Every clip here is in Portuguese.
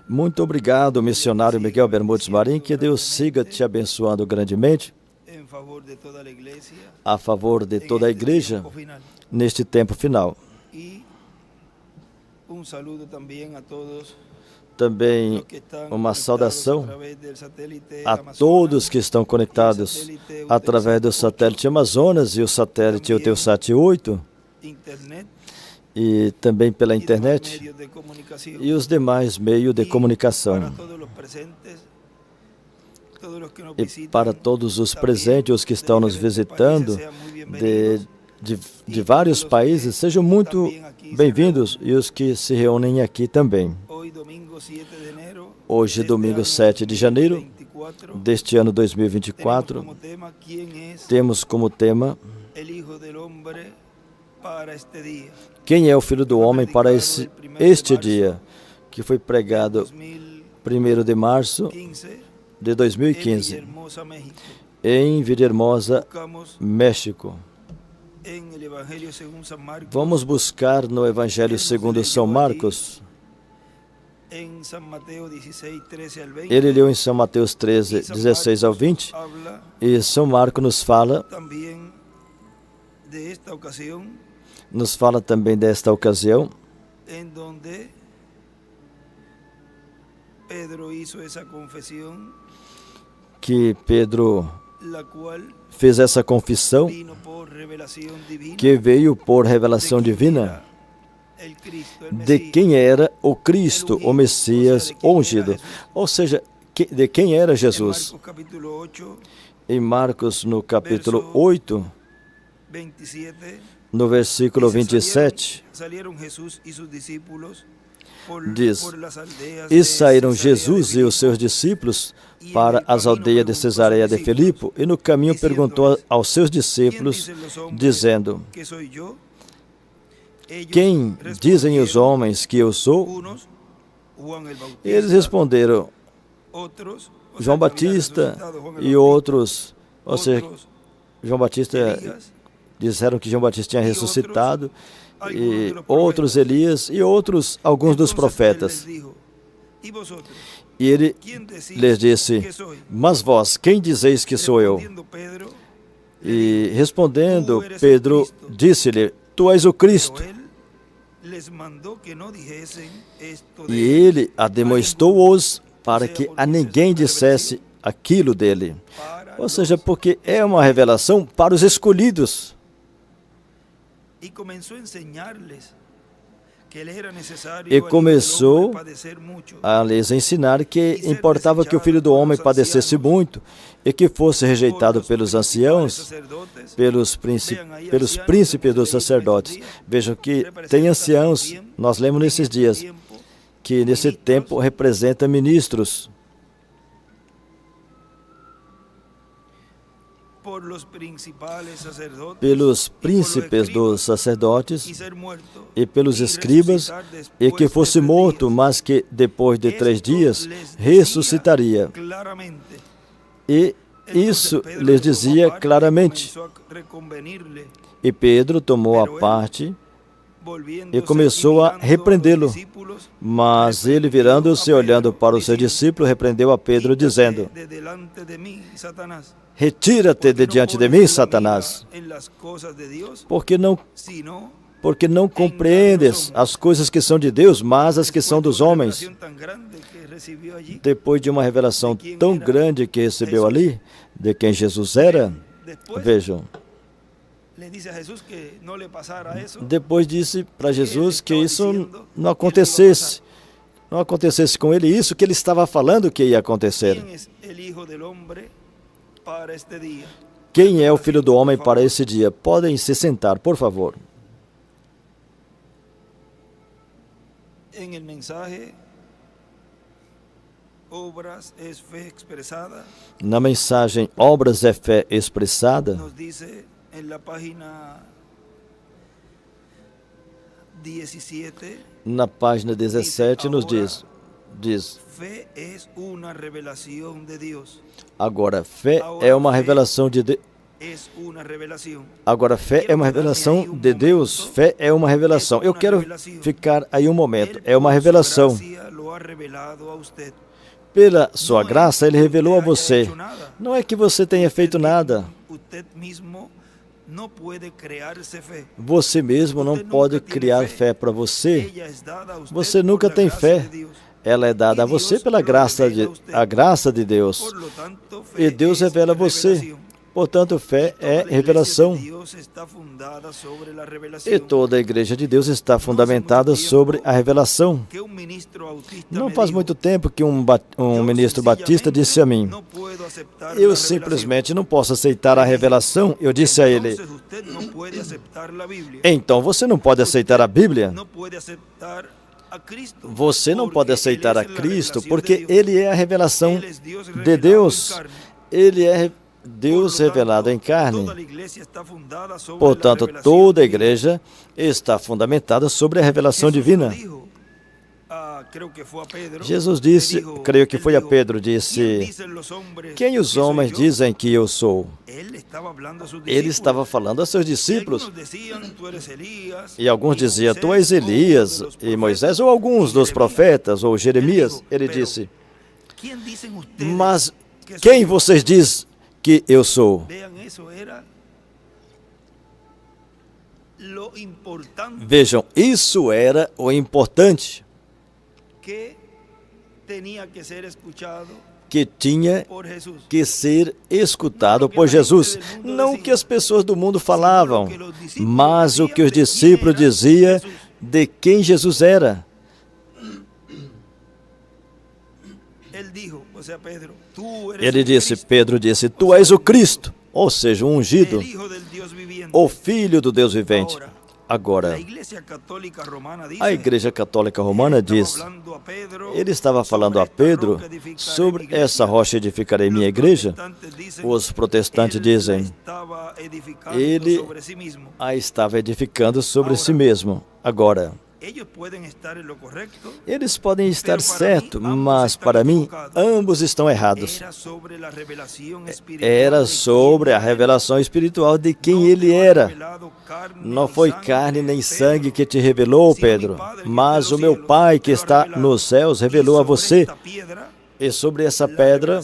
Muito obrigado, missionário Miguel Bermúdez Marim, que Deus siga te abençoando grandemente a favor de toda a igreja neste tempo final. Também uma saudação a todos que estão conectados através do satélite Amazonas e o satélite Eutelsat 8 e também pela internet e os demais meios de comunicação. E para todos os presentes, os que estão nos visitando de vários países, sejam muito bem-vindos e os que se reúnem aqui também. Hoje, domingo 7 de janeiro deste ano 2024, temos como tema Quem é o Filho do Homem para este dia, que foi pregado 1º de março de 2015, em Villahermosa, México. Vamos buscar no Evangelho segundo São Marcos. Ele leu em São Mateus 13, 16 ao 20, e São Marcos nos fala também desta ocasião, que Pedro fez essa confissão, que veio por revelação divina, de quem era o Cristo, o Messias ungido. Ou seja, de quem era Jesus. Em Marcos, no capítulo 8, no versículo 27, diz: E saíram Jesus e os seus discípulos para as aldeias de Cesareia de Filipe, e no caminho perguntou aos seus discípulos, dizendo: Quem dizem os homens que eu sou? Eles responderam: João Batista, e outros, ou seja, João Batista, disseram que João Batista tinha ressuscitado, e outros Elias, e outros, alguns dos profetas. E ele lhes disse: Mas vós, quem dizeis que sou eu? E respondendo, Pedro disse-lhe: Tu és o Cristo. E ele ademoestou-os para que a ninguém dissesse aquilo dele. Ou seja, porque é uma revelação para os escolhidos. E começou a lhes ensinar que importava que o Filho do Homem padecesse muito e que fosse rejeitado pelos anciãos, pelos príncipes dos sacerdotes. Vejam que tem anciãos, nós lemos nesses dias, que nesse tempo representa ministros. Pelos príncipes dos sacerdotes e pelos escribas, e que fosse morto, mas que depois de 3 dias ressuscitaria. E isso lhes dizia claramente. E Pedro tomou a parte e começou a repreendê-lo. Mas ele, virando-se e olhando para o seu discípulo, repreendeu a Pedro, dizendo: Retira-te de diante de mim, Satanás, porque não compreendes as coisas que são de Deus, mas as que são dos homens. Depois de uma revelação tão grande que recebeu ali, de quem Jesus era, vejam, depois disse para Jesus que isso não acontecesse com ele, isso que ele estava falando que ia acontecer. Quem é o Filho do Homem para esse dia? Podem se sentar, por favor. Na mensagem Obras é Fé Expressada, na página 17 nos diz: Agora, fé é uma revelação de Deus. Agora, fé é uma revelação de Deus. Fé é uma revelação. Eu quero ficar aí um momento. É uma revelação. Pela sua graça, Ele revelou a você. Não é que você tenha feito nada. Você mesmo não pode criar fé para você. Você nunca tem fé. Ela é dada a você pela graça de Deus. E Deus revela a você. Portanto, fé é revelação. E toda a igreja de Deus está fundamentada sobre a revelação. Não faz muito tempo que um ministro batista disse a mim: eu simplesmente não posso aceitar a revelação. Eu disse a ele: então você não pode aceitar a Bíblia? Você não pode aceitar a Cristo, porque Ele é a revelação de Deus. Ele é Deus revelado em carne. Portanto, toda a igreja está fundamentada sobre a revelação divina. Jesus disse, creio que foi a Pedro, disse: quem os homens dizem que eu sou? Ele estava falando a seus discípulos. E alguns diziam: tu és Elias e Moisés, ou alguns dos profetas, ou Jeremias. Ele disse: mas quem vocês dizem que eu sou? Vejam, isso era o importante, que tinha que ser escutado por Jesus. Não o que as pessoas do mundo falavam, mas o que os discípulos diziam de quem Jesus era. Ele disse, Pedro disse: tu és o Cristo, ou seja, o ungido, o Filho do Deus vivente. Agora, a Igreja Católica Romana diz, ele estava falando a Pedro sobre essa rocha edificarei minha igreja. Os protestantes dizem, ele a estava edificando sobre si mesmo. Agora, eles podem estar certos, mas para mim, ambos estão errados. Era sobre a revelação espiritual de quem ele era. Não foi carne nem sangue que te revelou, Pedro, mas o meu Pai que está nos céus revelou a você. E sobre essa pedra,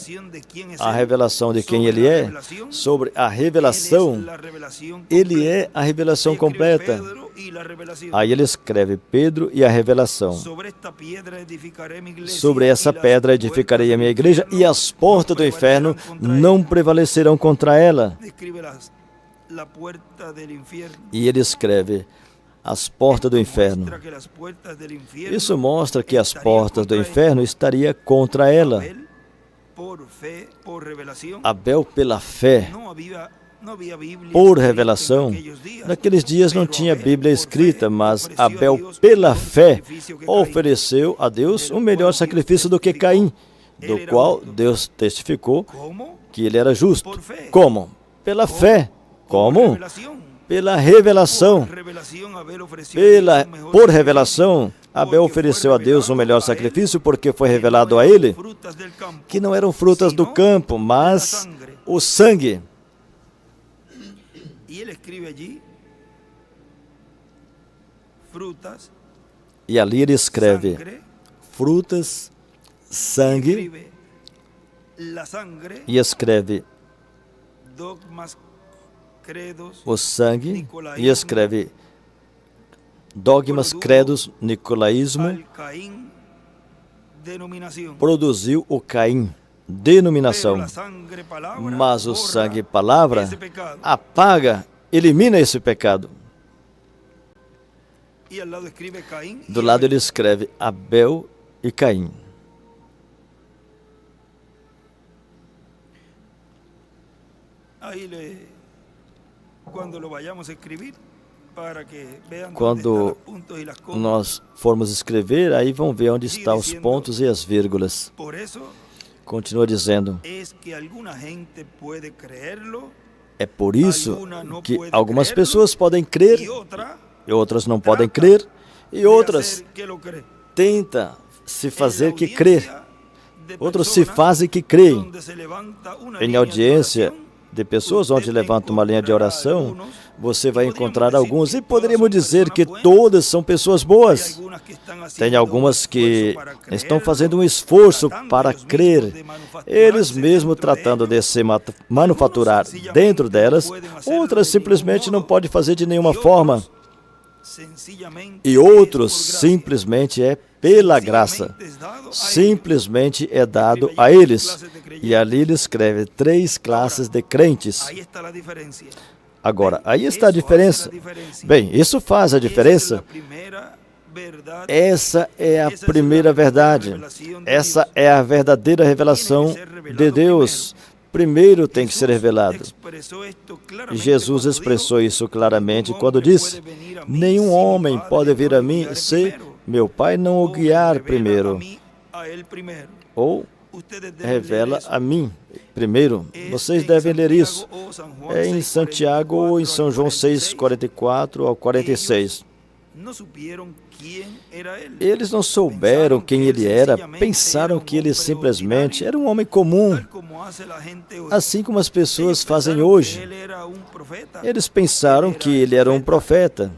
a revelação de quem ele é, sobre a revelação, ele é a revelação completa. Aí ele escreve Pedro e a revelação. Sobre essa pedra edificarei a minha igreja e as portas do inferno não prevalecerão contra ela. E ele escreve as portas do inferno. Isso mostra que as portas do inferno estariam contra ela. Abel pela fé, por revelação. Naqueles dias não tinha Bíblia escrita, mas Abel pela fé ofereceu a Deus um melhor sacrifício do que Caim, do qual Deus testificou que ele era justo. Como? Pela fé. Como? Pela revelação. Por revelação, Abel ofereceu a Deus um melhor sacrifício porque foi revelado a ele que não eram frutas do campo, mas o sangue. E ali ele escreve frutas, sangue, e escreve o sangue, e escreve dogmas, credos, nicolaísmo, produziu o Caim, denominação, mas o sangue, palavra, apaga, elimina esse pecado. Do lado ele escreve Abel e Caim. Quando nós formos escrever, aí vão ver onde estão os pontos e as vírgulas. Continua dizendo, é por isso que algumas pessoas podem crer e outras não podem crer, e outras tentam se fazer que crer. Outros se fazem que creem. Em audiência de pessoas, onde levanta uma linha de oração, você vai encontrar alguns, e poderíamos dizer que todas são pessoas boas. Tem algumas que estão fazendo um esforço para crer, eles mesmos tratando de se manufaturar dentro delas, outras simplesmente não podem fazer de nenhuma forma, e outros simplesmente é pela graça, simplesmente é dado a eles. E ali ele escreve 3 classes de crentes. Agora, aí está a diferença. Bem, isso faz a diferença. Essa é a primeira verdade. Essa é a verdadeira revelação de Deus. Primeiro tem que ser revelado. Jesus expressou isso claramente quando disse: nenhum homem pode vir a mim se meu Pai não o guiar primeiro. Ou revela a mim primeiro. Vocês devem ler isso. É em Santiago ou em São João 6, 44 ao 46. Eles não souberam quem ele era, pensaram que ele simplesmente era um homem comum, assim como as pessoas fazem hoje. Eles pensaram que ele era um profeta.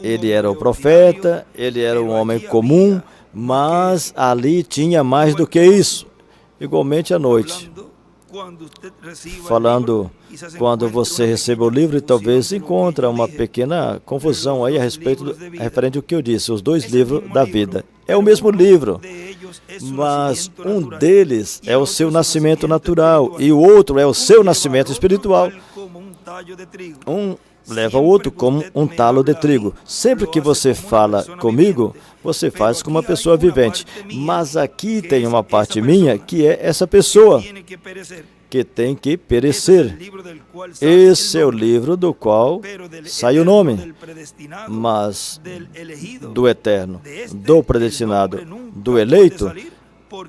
Ele era o profeta, ele era um homem comum, mas ali tinha mais do que isso. Igualmente à noite, falando, quando você recebe o livro, e talvez encontre uma pequena confusão aí a respeito referente ao que eu disse, os 2 livros da vida. É o mesmo livro, mas um deles é o seu nascimento natural e o outro é o seu nascimento espiritual. Um leva o outro como um talo de trigo. Sempre que você fala comigo, você faz com uma pessoa vivente. Mas aqui tem uma parte minha que é essa pessoa que tem que perecer. Esse é o livro do qual sai o nome, mas do eterno, do predestinado, do eleito,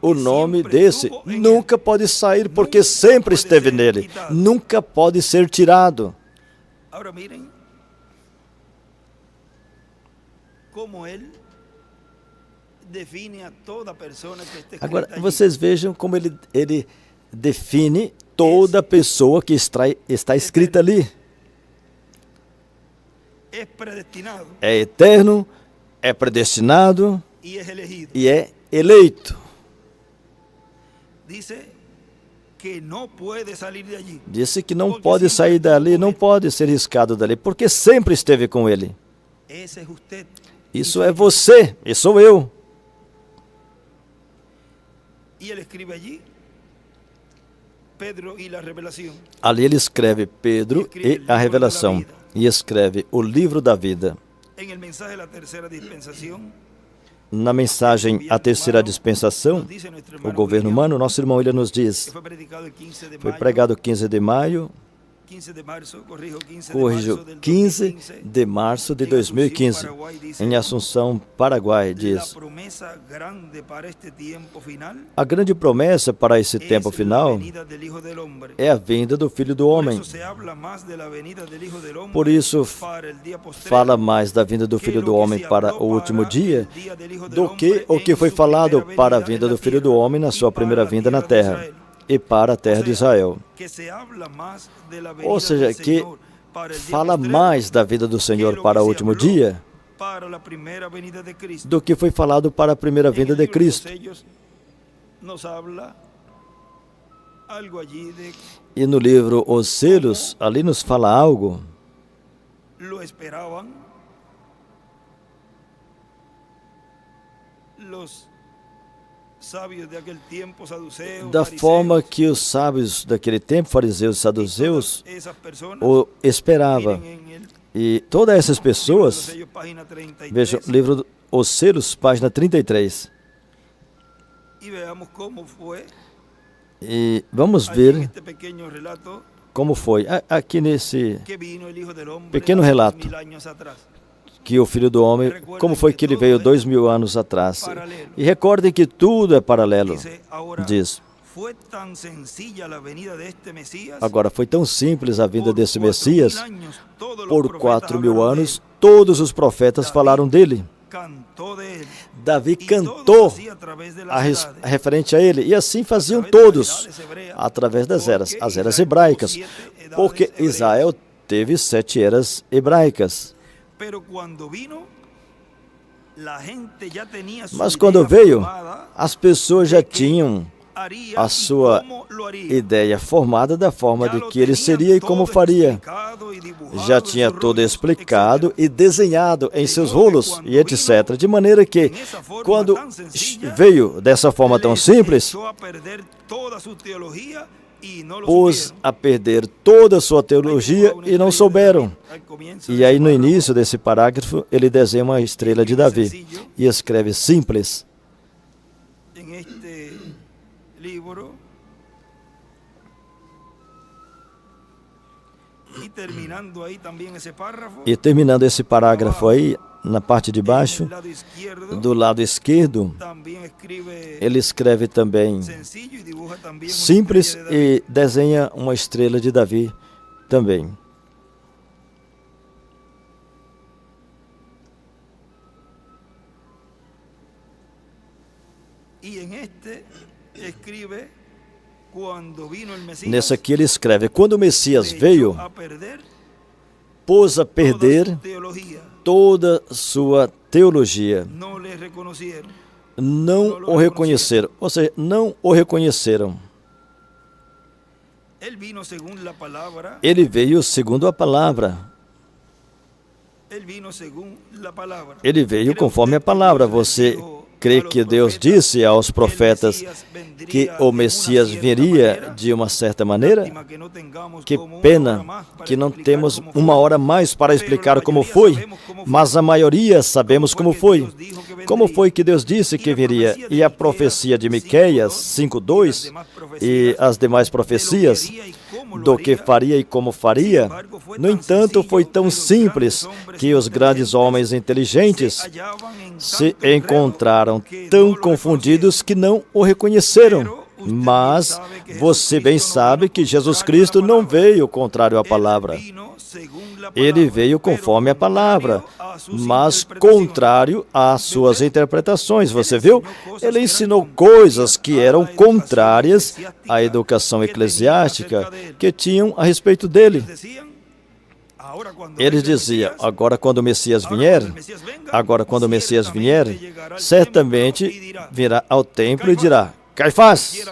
o nome desse nunca pode sair, porque sempre esteve nele, nunca pode ser tirado. Agora mirem como ele define a toda pessoa que está escrita. Agora, vocês vejam como ele define toda pessoa que está escrita ali. É eterno, é predestinado e é eleito. Disse que não pode sair dali, não pode ser riscado dali, porque sempre esteve com ele. Isso é você, e sou eu. Ali ele escreve Pedro e a revelação, e escreve o livro da vida. Na mensagem A Terceira Dispensação, o governo humano, nosso irmão William nos diz, foi pregado 15 de maio, corrijo, 15 de março de 2015, em Assunção, Paraguai, diz: a grande promessa para esse tempo final é a vinda do Filho do Homem. Por isso, fala mais da vinda do Filho do Homem para o último dia do que o que foi falado para a vinda do Filho do Homem na sua primeira vinda na Terra e para a terra de Israel. Ou seja, que fala mais da vida do Senhor para o último dia do que foi falado para a primeira vinda de Cristo. E no livro Os Selos, ali nos fala algo. Da forma que os sábios daquele tempo, fariseus e saduceus, o esperavam. E todas essas pessoas, vejam, livro Os Selos, página 33. E vamos ver como foi, aqui nesse pequeno relato, que o Filho do Homem, como foi que ele veio 2000 anos atrás. E recordem que tudo é paralelo, diz. Agora, foi tão simples a vinda desse Messias, por 4000 anos, todos os profetas falaram dele. Davi cantou referente a ele, e assim faziam todos, através das eras, as eras hebraicas, porque Israel teve 7 eras hebraicas. Mas quando veio, as pessoas já tinham a sua ideia formada da forma de que ele seria e como faria. Já tinha tudo explicado e desenhado em seus rolos e etc. De maneira que, quando veio dessa forma tão simples, pôs a perder toda a sua teologia e não souberam. E aí, no início desse parágrafo, ele desenha uma estrela de Davi e escreve simples. E terminando esse parágrafo aí, na parte de baixo, do lado esquerdo, ele escreve também simples e desenha uma estrela de Davi também. Nesse aqui ele escreve: quando o Messias veio, pôs a perder toda sua teologia. Não o reconheceram, ou seja, não o reconheceram. Ele veio segundo a palavra. Ele veio conforme a palavra. Você crê que Deus disse aos profetas que o Messias viria de uma certa maneira? Que pena que não temos uma hora mais para explicar como foi, mas a maioria sabemos como foi. Como foi que Deus disse que viria? E a profecia de Miqueias 5:2 e as demais profecias do que faria e como faria, no entanto, foi tão simples que os grandes homens inteligentes se encontraram tão confundidos que não o reconheceram. Mas você bem sabe que Jesus Cristo não veio contrário à palavra. Ele veio conforme a palavra, mas contrário às suas interpretações. Você viu? Ele ensinou coisas que eram contrárias à educação eclesiástica que tinham a respeito dele. Eles diziam: agora quando o Messias vier, certamente virá ao templo e dirá: Caifás,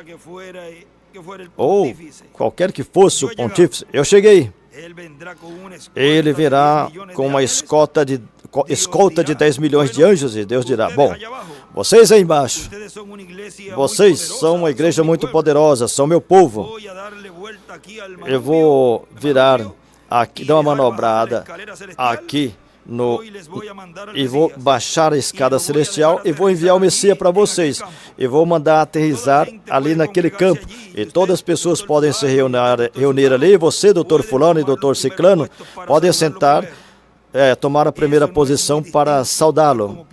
ou qualquer que fosse o pontífice, eu cheguei. Ele virá com uma escolta de 10 milhões de anjos e Deus dirá: bom, vocês aí embaixo, vocês são uma igreja muito poderosa, são meu povo. Eu vou virar aqui, dar uma manobrada aqui e vou baixar a escada celestial e vou enviar o Messias para vocês. E vou mandar aterrissar ali naquele campo. E todas as pessoas podem se reunir ali. Você, doutor fulano e doutor ciclano, podem sentar, tomar a primeira posição para saudá-lo.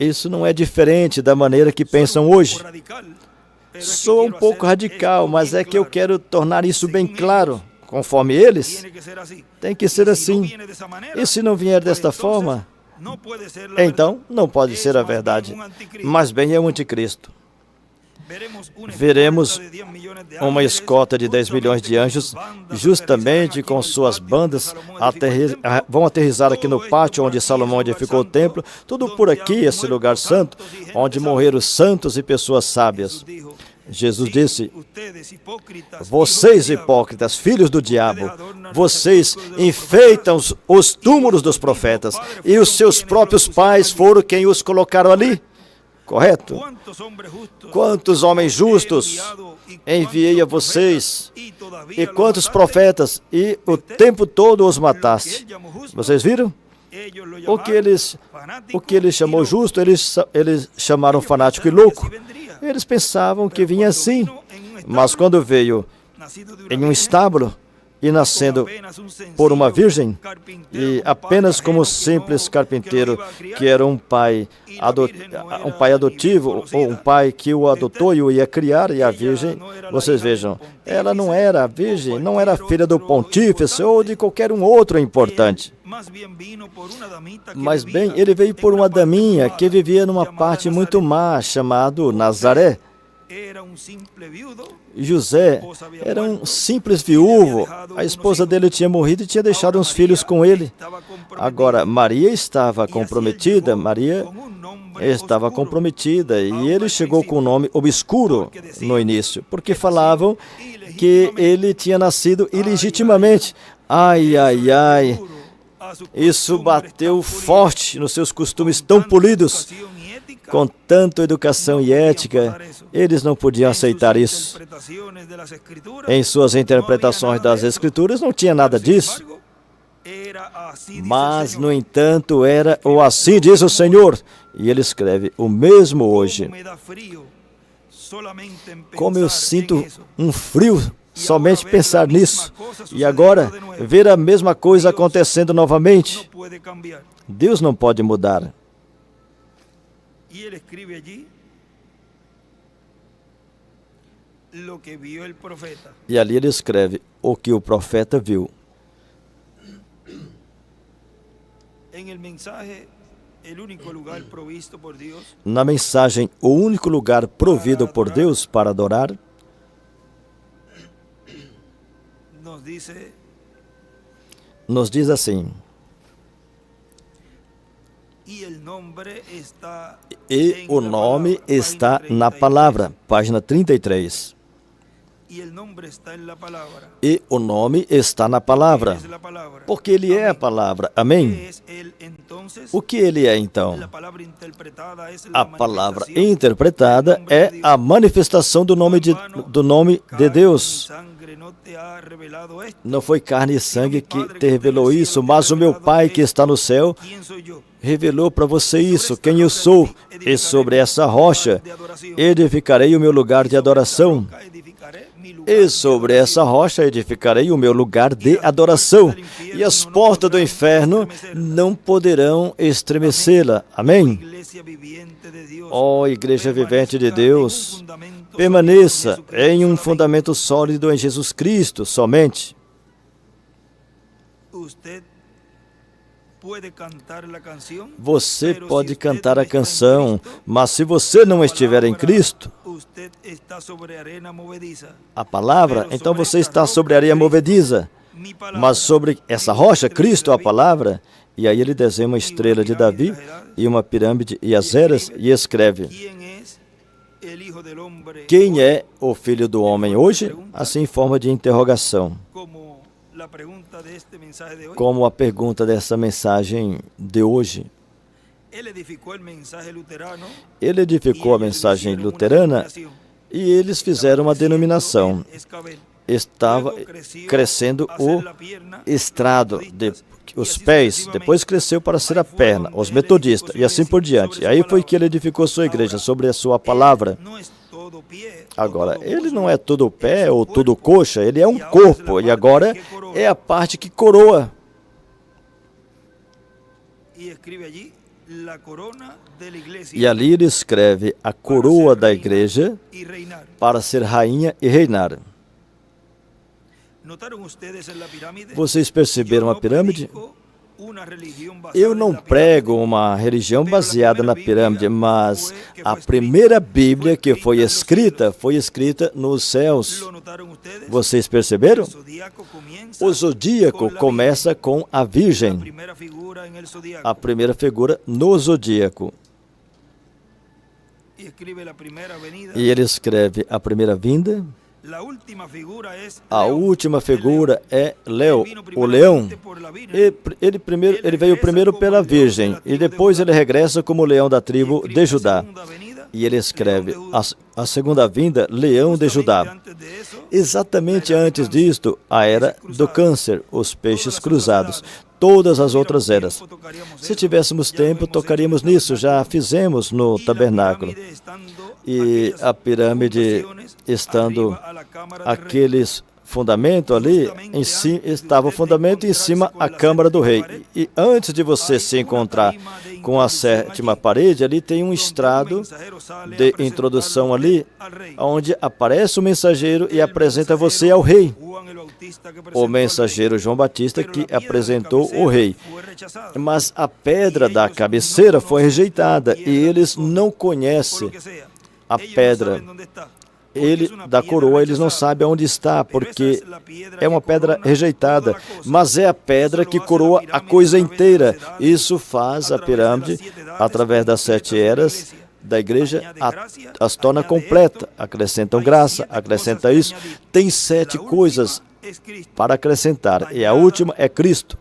Isso não é diferente da maneira que pensam hoje. Sou um pouco radical, mas é que eu quero tornar isso bem claro. Conforme eles, tem que ser assim. E se não vier desta forma, então não pode ser a verdade, mas bem é o anticristo. Veremos uma escolta de 10 milhões de anjos, justamente com suas bandas, vão aterrissar aqui no pátio onde Salomão edificou o templo, tudo por aqui, esse lugar santo, onde morreram santos e pessoas sábias. Jesus disse: vocês hipócritas, filhos do diabo, vocês enfeitam os túmulos dos profetas e os seus próprios pais foram quem os colocaram ali. Correto? Quantos homens justos enviei a vocês e quantos profetas e o tempo todo os mataste. Vocês viram? O que ele chamou justo, eles chamaram fanático e louco. Eles pensavam que vinha assim, mas quando veio em um estábulo, e nascendo por uma virgem, e apenas como simples carpinteiro, que era um pai adotivo, ou um pai que o adotou e o ia criar, e a virgem, vocês vejam, ela não era virgem, não era filha do pontífice ou de qualquer um outro importante. Mas bem, ele veio por uma daminha que vivia numa parte muito má, chamado Nazaré. José era um simples viúvo, a esposa dele tinha morrido e tinha deixado uns filhos com ele. Agora, Maria estava comprometida, e ele chegou com um nome obscuro no início, porque falavam que ele tinha nascido ilegitimamente. Ai, ai, ai, isso bateu forte nos seus costumes tão polidos. Com tanta educação e ética, eles não podiam aceitar isso. Em suas interpretações das Escrituras não tinha nada disso. Mas, no entanto, era o assim diz o Senhor. E ele escreve o mesmo hoje. Como eu sinto um frio somente pensar nisso. E agora, ver a mesma coisa acontecendo novamente. Deus não pode mudar. Y él escribe allí lo que vio el profeta. E ali ele escreve o que o profeta viu. En el mensaje, el único lugar provisto por Dios. Na mensagem, o único lugar provido por Deus para adorar, nos diz assim. E o nome está na palavra, página 33. E o nome está na palavra, porque ele é a palavra. Amém? O que ele é, então? A palavra interpretada é a manifestação do nome de Deus. Não foi carne e sangue que te revelou isso, mas o meu Pai que está no céu revelou para você isso, quem eu sou. E sobre essa rocha edificarei o meu lugar de adoração. E sobre essa rocha edificarei o meu lugar de adoração. E as portas do inferno não poderão estremecê-la. Amém? Ó Igreja vivente de Deus, permaneça em um fundamento sólido em Jesus Cristo somente. Você pode cantar a canção, mas se você não estiver em Cristo, a palavra, então você está sobre areia movediça. Mas sobre essa rocha, Cristo, a palavra, e aí ele desenha uma estrela de Davi e uma pirâmide e as eras e escreve: quem é o Filho do Homem hoje? Assim em forma de interrogação. Como a pergunta dessa mensagem de hoje. Ele edificou a mensagem luterana e eles fizeram uma denominação. Estava crescendo o estrado, os pés, depois cresceu para ser a perna, os metodistas, e assim por diante. E aí foi que ele edificou sua igreja sobre a sua palavra. Agora, ele não é todo pé ou todo coxa, ele é um corpo, e agora é a parte que coroa. E ali ele escreve a coroa da igreja para ser rainha e reinar. Vocês perceberam a pirâmide? Eu não prego uma religião baseada na pirâmide, mas a primeira Bíblia que foi escrita nos céus. Vocês perceberam? O zodíaco começa com a Virgem. A primeira figura no zodíaco. E ele escreve a primeira vinda. A última figura é o leão. Ele veio primeiro pela Virgem e depois ele regressa como leão da tribo de Judá. E ele escreve a segunda vinda, leão de Judá. Exatamente antes disto, a era do câncer, os peixes cruzados, todas as outras eras. Se tivéssemos tempo, tocaríamos nisso, já fizemos no tabernáculo. E a pirâmide estando aqueles fundamento ali, estava o fundamento e em cima a câmara do rei. E antes de você se encontrar com a 7ª parede, ali tem um estrado de introdução ali, onde aparece o mensageiro e apresenta você ao rei. O mensageiro João Batista que apresentou o rei. Mas a pedra da cabeceira foi rejeitada e eles não conhecem a pedra. Da coroa, eles não sabem onde está, porque é uma pedra rejeitada, mas é a pedra que coroa a coisa inteira. Isso faz a pirâmide, através das 7 eras da igreja, as torna completa. Acrescentam graça, acrescenta isso. Tem 7 coisas para acrescentar, e a última é Cristo.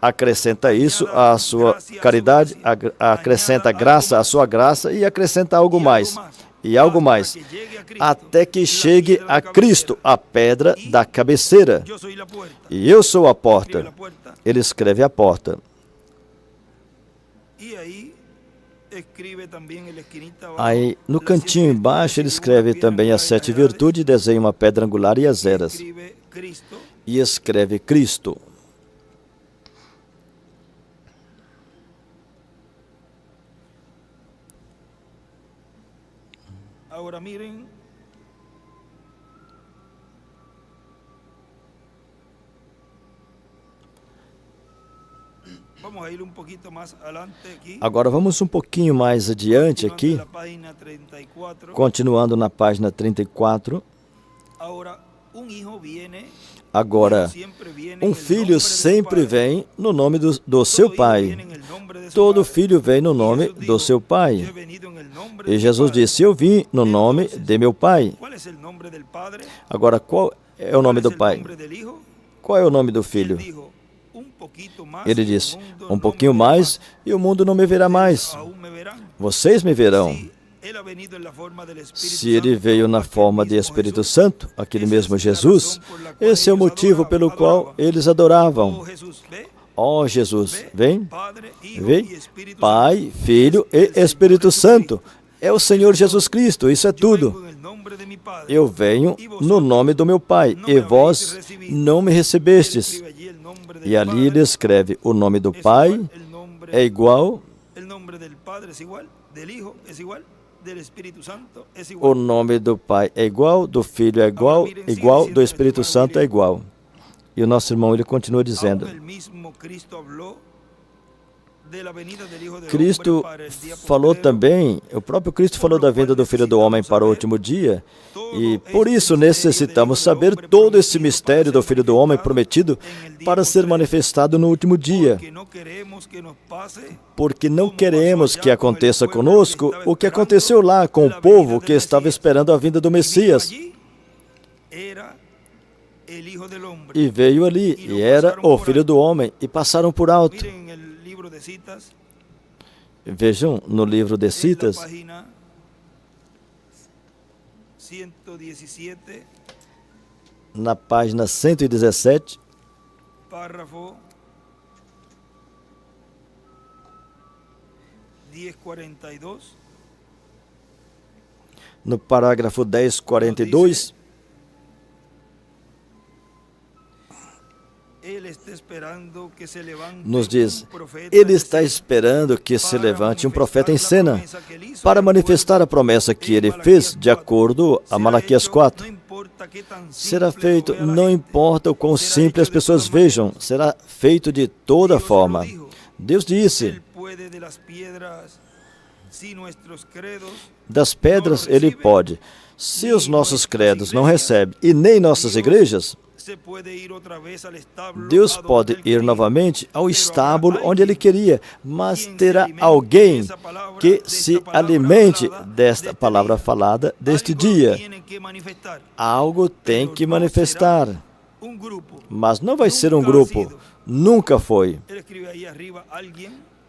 Acrescenta isso à sua caridade, acrescenta graça à sua graça e acrescenta algo mais. E algo mais, até que chegue a Cristo, a pedra da cabeceira. E eu sou a porta. Ele escreve a porta. Aí, no cantinho embaixo, ele escreve também as 7 virtudes, desenha uma pedra angular e as eras. E escreve Cristo. Agora mirem, agora vamos um pouquinho mais adiante aqui, continuando na página 34. Agora, um filho sempre vem no nome do seu pai. Todo filho vem no nome do seu pai. E Jesus disse, eu vim no nome de meu pai. Agora, qual é o nome do pai? Qual é o nome do filho? Ele disse, um pouquinho mais e o mundo não me verá mais. Vocês me verão. Se ele veio na forma de Espírito Santo, aquele mesmo Jesus, esse é o motivo pelo qual eles adoravam. Ó Jesus, vem, vem, Pai, Filho e Espírito Santo. É o Senhor Jesus Cristo, isso é tudo. Eu venho no nome do meu Pai, e vós não me recebestes. E ali ele escreve, o nome do Pai é igual, o nome do Pai é igual, do Filho é igual, do Espírito Santo é igual. E o nosso irmão, ele continua dizendo, Cristo falou também, o próprio Cristo falou da vinda do Filho do Homem para o último dia, e por isso necessitamos saber todo esse mistério do Filho do Homem prometido para ser manifestado no último dia, porque não queremos que aconteça conosco o que aconteceu lá com o povo que estava esperando a vinda do Messias. E veio ali, e era o Filho do Homem, e passaram por alto. Vejam no livro de Citas, na página 117, párrafo 1042, no parágrafo 1042, nos diz, ele está esperando que se levante um profeta em cena para manifestar a promessa que ele fez, de acordo a Malaquias 4. Será feito, não importa o quão simples as pessoas vejam, será feito de toda forma. Deus disse, das pedras ele pode. Se os nossos credos não recebem, e nem nossas igrejas, Deus pode ir novamente ao estábulo onde Ele queria, mas terá alguém que se alimente desta palavra falada deste dia. Algo tem que manifestar, mas não vai ser um grupo, nunca foi.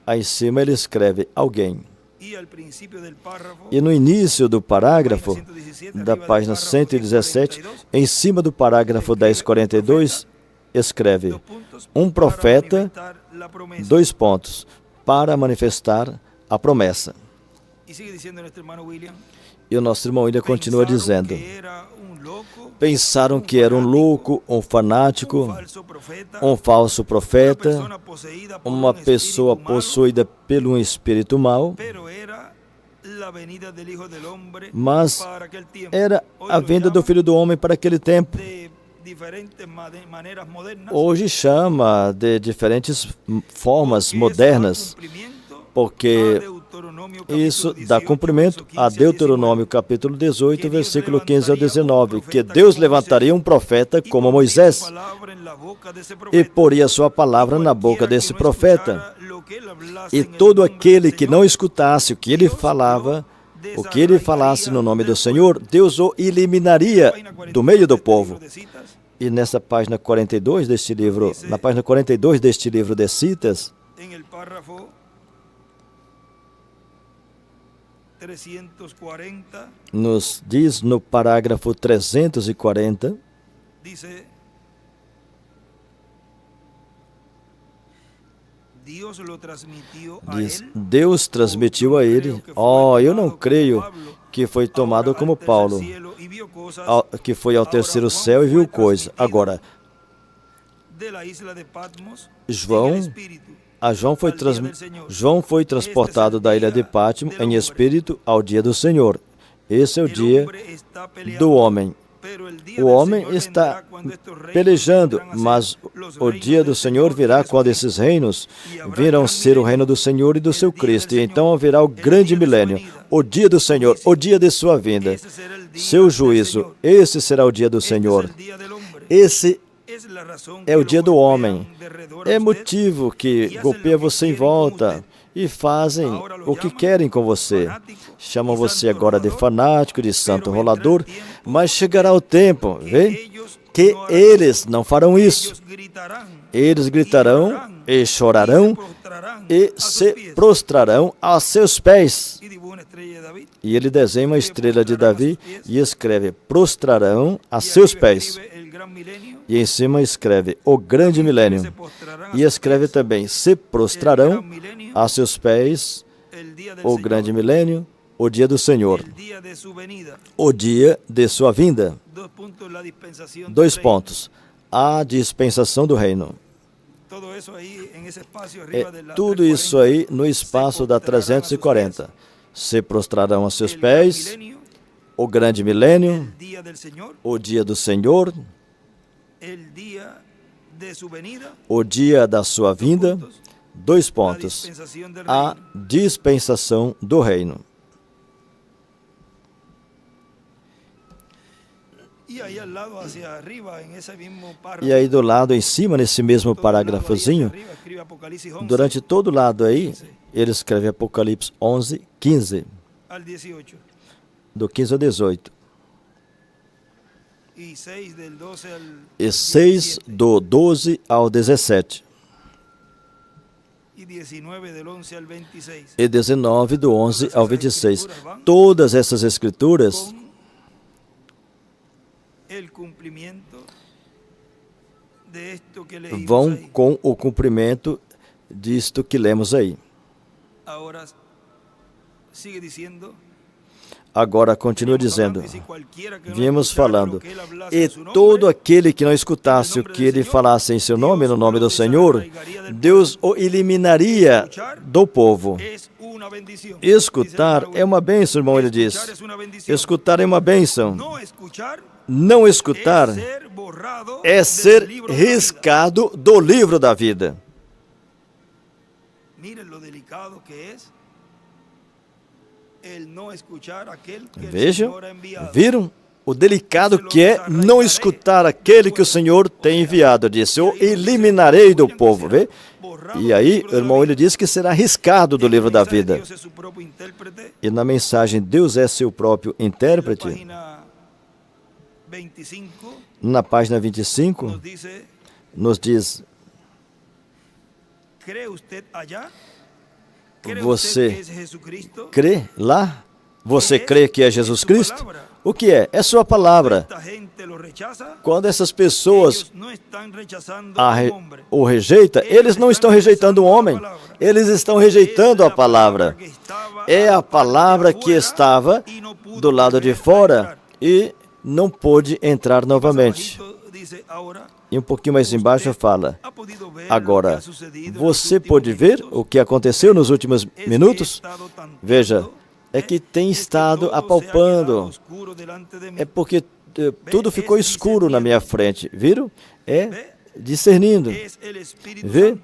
Aí em cima ele escreve alguém. E no início do parágrafo, da página 117, em cima do parágrafo 1042, escreve, um profeta, 2 pontos, para manifestar a promessa. E o nosso irmão William continua dizendo, pensaram que era um louco, um fanático, um falso profeta, uma pessoa possuída por um espírito mau, mas era a vinda do Filho do Homem para aquele tempo. Hoje chama de diferentes formas modernas, porque isso dá cumprimento a Deuteronômio capítulo 18, versículo 15 ao 19, que Deus levantaria um profeta como Moisés e poria sua palavra na boca desse profeta. E todo aquele que não escutasse o que ele falava, o que ele falasse no nome do Senhor, Deus o eliminaria do meio do povo. E nessa página 42 deste livro, na página 42 deste livro de Citas, nos diz no parágrafo 340, diz, Deus transmitiu a ele, eu não creio que foi tomado como Paulo, que foi ao terceiro céu e viu coisa. Agora, João foi transportado da ilha de Pátmos em espírito ao dia do Senhor. Esse é o dia do homem. O homem está pelejando, mas o dia do Senhor virá quando esses reinos virão ser o reino do Senhor e do seu Cristo. E então haverá o grande milênio, o dia do Senhor, o dia de sua vinda, seu juízo. Esse será o dia do Senhor. Esse é o dia do homem. É motivo que golpeia você em volta e fazem o que querem com você. Chamam você agora de fanático, de santo rolador, mas chegará o tempo, que eles não farão isso. Eles gritarão e chorarão e se prostrarão a seus pés. E ele desenha uma estrela de Davi e escreve, prostrarão a seus pés. E em cima escreve, o grande milênio. E escreve também, se prostrarão a seus pés, o grande milênio, o dia do Senhor, o dia de sua vinda. 2 pontos. A dispensação do reino. Tudo isso aí no espaço da 340. Se prostrarão a seus pés, o grande milênio, o dia do Senhor, o dia da sua vinda. 2 pontos. A dispensação do reino. E aí do lado em cima, nesse mesmo parágrafozinho, durante todo o lado aí, ele escreve Apocalipse 11, 15. Do 15 ao 18. E 6 do 12 ao 17. E 19 do 11 ao 26. Todas essas escrituras vão com o cumprimento disto que lemos aí. Agora continua dizendo, viemos falando, e todo aquele que não escutasse o que ele falasse em seu nome, no nome do Senhor, Deus o eliminaria do povo. Escutar é uma bênção, irmão, ele diz. Escutar é uma bênção. Não escutar é ser riscado do livro da vida. Vejam, viram o delicado que é não escutar aquele que o Senhor tem enviado. Disse, eu eliminarei do povo. Vê? E aí, o irmão, ele diz que será arriscado do livro da vida. E na mensagem, Deus é seu próprio intérprete. Na página 25, nos diz, você crê lá? Você crê que é Jesus Cristo? O que é? É sua palavra. Quando essas pessoas o rejeitam, eles não estão rejeitando o homem, eles estão rejeitando a palavra. É a palavra que estava do lado de fora e não pôde entrar novamente. E um pouquinho mais embaixo fala, agora, você pôde ver o que aconteceu nos últimos minutos? Veja, é que tem estado apalpando. É porque tudo ficou escuro na minha frente. Viram? É discernindo. Vê?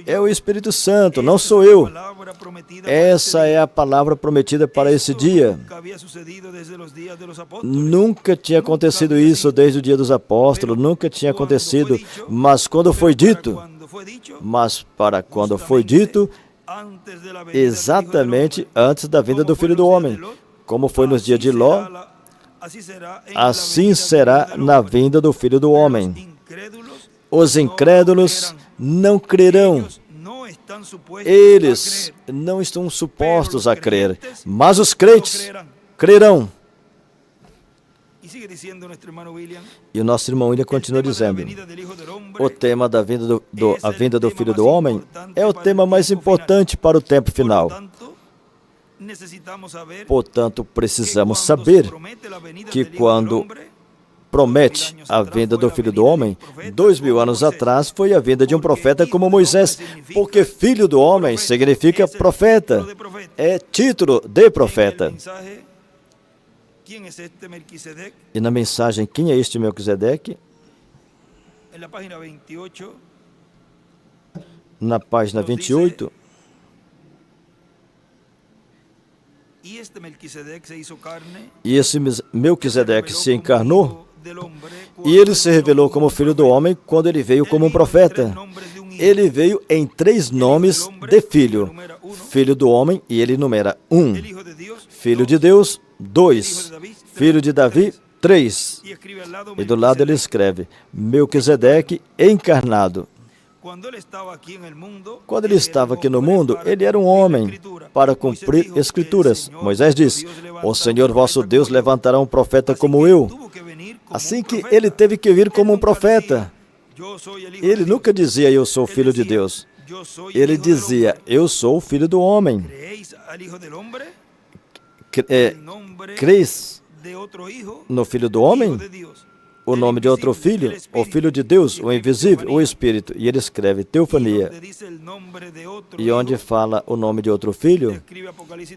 É o Espírito Santo, não sou eu. Essa é a palavra prometida para esse dia. Nunca tinha acontecido isso desde o dia dos apóstolos, nunca tinha acontecido, mas quando foi dito, exatamente antes da vinda do Filho do Homem, como foi nos dias de Ló, assim será na vinda do Filho do Homem. Os incrédulos não crerão. Eles não estão supostos a crer, mas os crentes crerão. E o nosso irmão William continua dizendo, o tema da vinda do Filho do Homem é o tema mais importante para o tempo final. Portanto, precisamos saber que quando promete a vinda do Filho do Homem, 2000 anos atrás foi a vinda de um profeta como Moisés, porque Filho do Homem significa profeta, é título de profeta. E na mensagem, quem é este Melquisedeque? Na página 28, e esse Melquisedeque se encarnou, e ele se revelou como Filho do Homem quando ele veio como um profeta. Ele veio em 3 nomes de filho. Filho do Homem, e ele numera 1. Filho de Deus, 2. Filho de Davi, 3. E do lado ele escreve, Melquisedeque encarnado. Quando ele estava aqui no mundo, ele era um homem para cumprir escrituras. Moisés diz, o Senhor vosso Deus levantará um profeta como eu. Assim que ele teve que vir como um profeta. Ele nunca dizia, eu sou filho de Deus. Ele dizia, eu sou o filho do homem. Creis no filho do homem? O nome de outro filho, o Filho de Deus, o invisível, o Espírito. E ele escreve Teofania. E onde fala o nome de outro filho,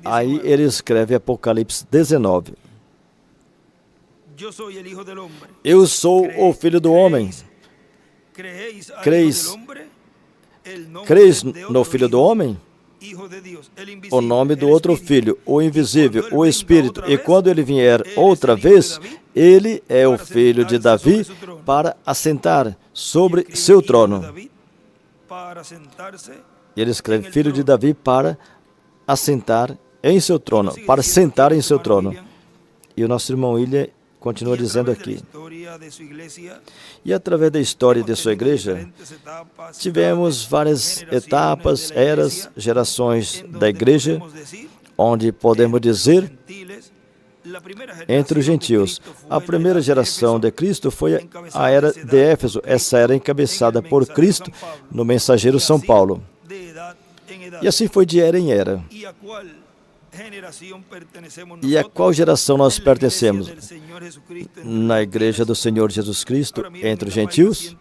aí ele escreve Apocalipse 19. Eu sou o Filho do Homem. Creis no Filho do Homem? O nome do outro filho, o invisível, o Espírito. E quando ele vier outra vez, ele é o filho de Davi para assentar sobre seu trono. E ele escreve filho de Davi para assentar em seu trono, para sentar em seu trono. E o nosso irmão William continua dizendo aqui. E através da história de sua igreja, tivemos várias etapas, eras, gerações da igreja, onde podemos dizer, entre os gentios. A primeira geração de Cristo foi a era de Éfeso. Essa era encabeçada por Cristo no mensageiro São Paulo. E assim foi de era em era. E a qual geração nós pertencemos? Na igreja do Senhor Jesus Cristo, entre os gentios?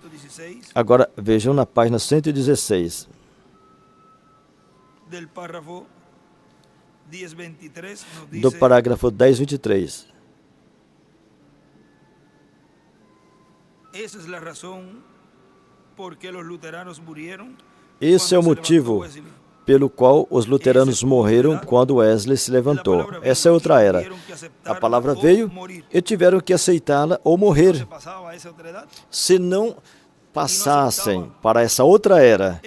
Agora vejam na página 116. Do parágrafo 10:23. Esse é o motivo pelo qual os luteranos morreram quando Wesley se levantou. Essa é outra era. A palavra veio e tiveram que aceitá-la ou morrer. Se não passassem para essa outra era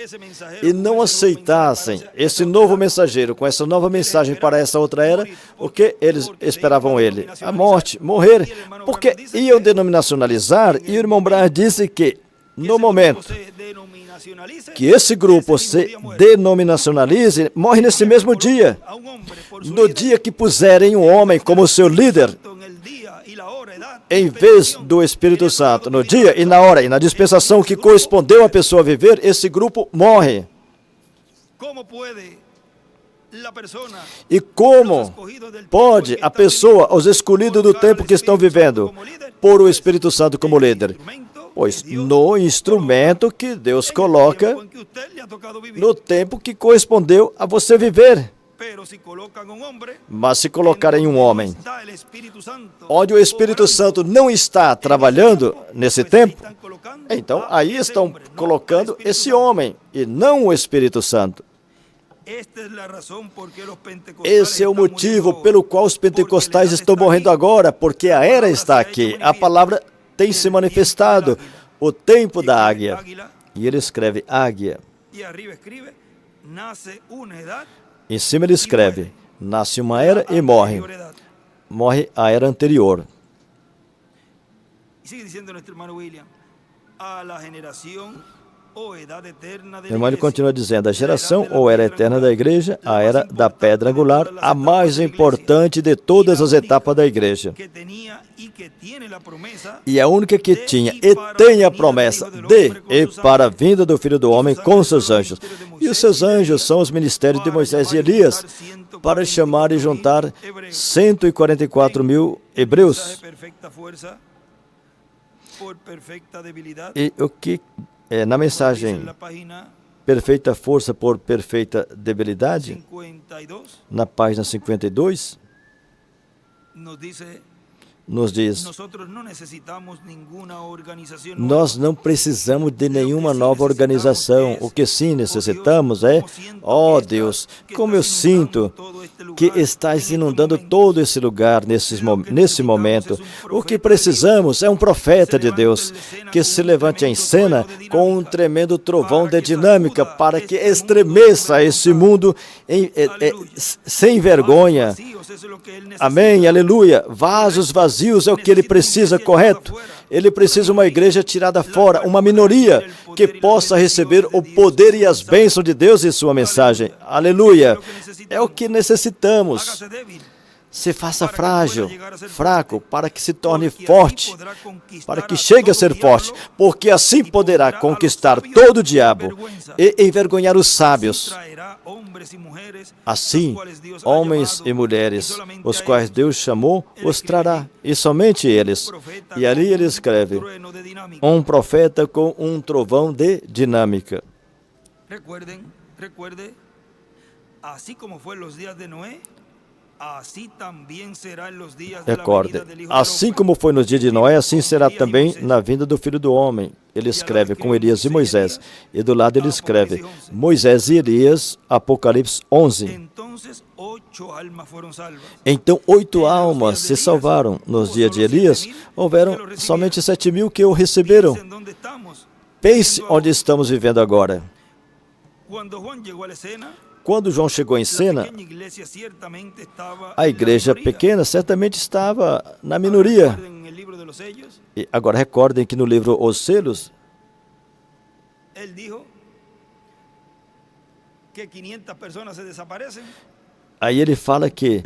e não aceitassem esse novo mensageiro com essa nova mensagem para essa outra era, o que eles esperavam ele? A morte, morrer, porque iam denominacionalizar, e o irmão Branham disse que no momento que esse grupo se denominacionalize, morre nesse mesmo dia. No dia que puserem um homem como seu líder, em vez do Espírito Santo, no dia e na hora e na dispensação que correspondeu à pessoa viver, esse grupo morre. E como pode a pessoa, os escolhidos do tempo que estão vivendo, pôr o Espírito Santo como líder? Pois no instrumento que Deus coloca no tempo que correspondeu a você viver. Mas se colocarem um homem onde o Espírito Santo não está trabalhando nesse tempo, então aí estão colocando esse homem e não o Espírito Santo. Esse é o motivo pelo qual os pentecostais estão morrendo agora, porque a era está aqui. A palavra tem se manifestado, o tempo da águia. E ele escreve águia. Em cima ele escreve, nasce uma era e morre. Morre a era anterior. Meu irmão, ele continua dizendo, a geração ou era eterna da igreja, a era da pedra angular, a mais importante de todas as etapas da igreja. E a única que tinha e tem a promessa de e para a vinda do Filho do Homem com seus anjos. E os seus anjos são os ministérios de Moisés e Elias, para chamar e juntar 144 mil hebreus. E o que na mensagem perfeita força por perfeita debilidade, na página 52, nos diz, nós não precisamos de nenhuma nova organização. O que sim necessitamos é, ó Deus, como eu sinto que estás inundando todo esse lugar nesse momento. O que precisamos é um profeta de Deus que se levante em cena com um tremendo trovão de dinâmica para que estremeça esse mundo sem vergonha. Amém, aleluia. Vasos vazios é o que ele precisa, correto? Ele precisa de uma igreja tirada fora, uma minoria que possa receber o poder e as bênçãos de Deus em sua mensagem. Aleluia. É o que necessitamos. Se faça frágil, fraco, para que se torne forte, para que chegue a ser forte, porque assim poderá conquistar todo o diabo e envergonhar os sábios. Assim, homens e mulheres, os quais Deus chamou, os trará, e somente eles. E ali ele escreve, um profeta com um trovão de dinâmica. Recuerde, assim como foi nos dias de Noé, recorde, assim como foi nos dias de Noé, assim será também na vinda do Filho do Homem. Ele escreve com Elias e Moisés. E do lado ele escreve Moisés e Elias, Apocalipse 11. Então 8 almas se salvaram. Nos dias de Elias, houveram somente 7.000 que o receberam. Pense onde estamos vivendo agora. Quando João chegou em cena, a igreja pequena certamente estava na minoria. E agora recordem que no livro Os Selos, aí ele fala que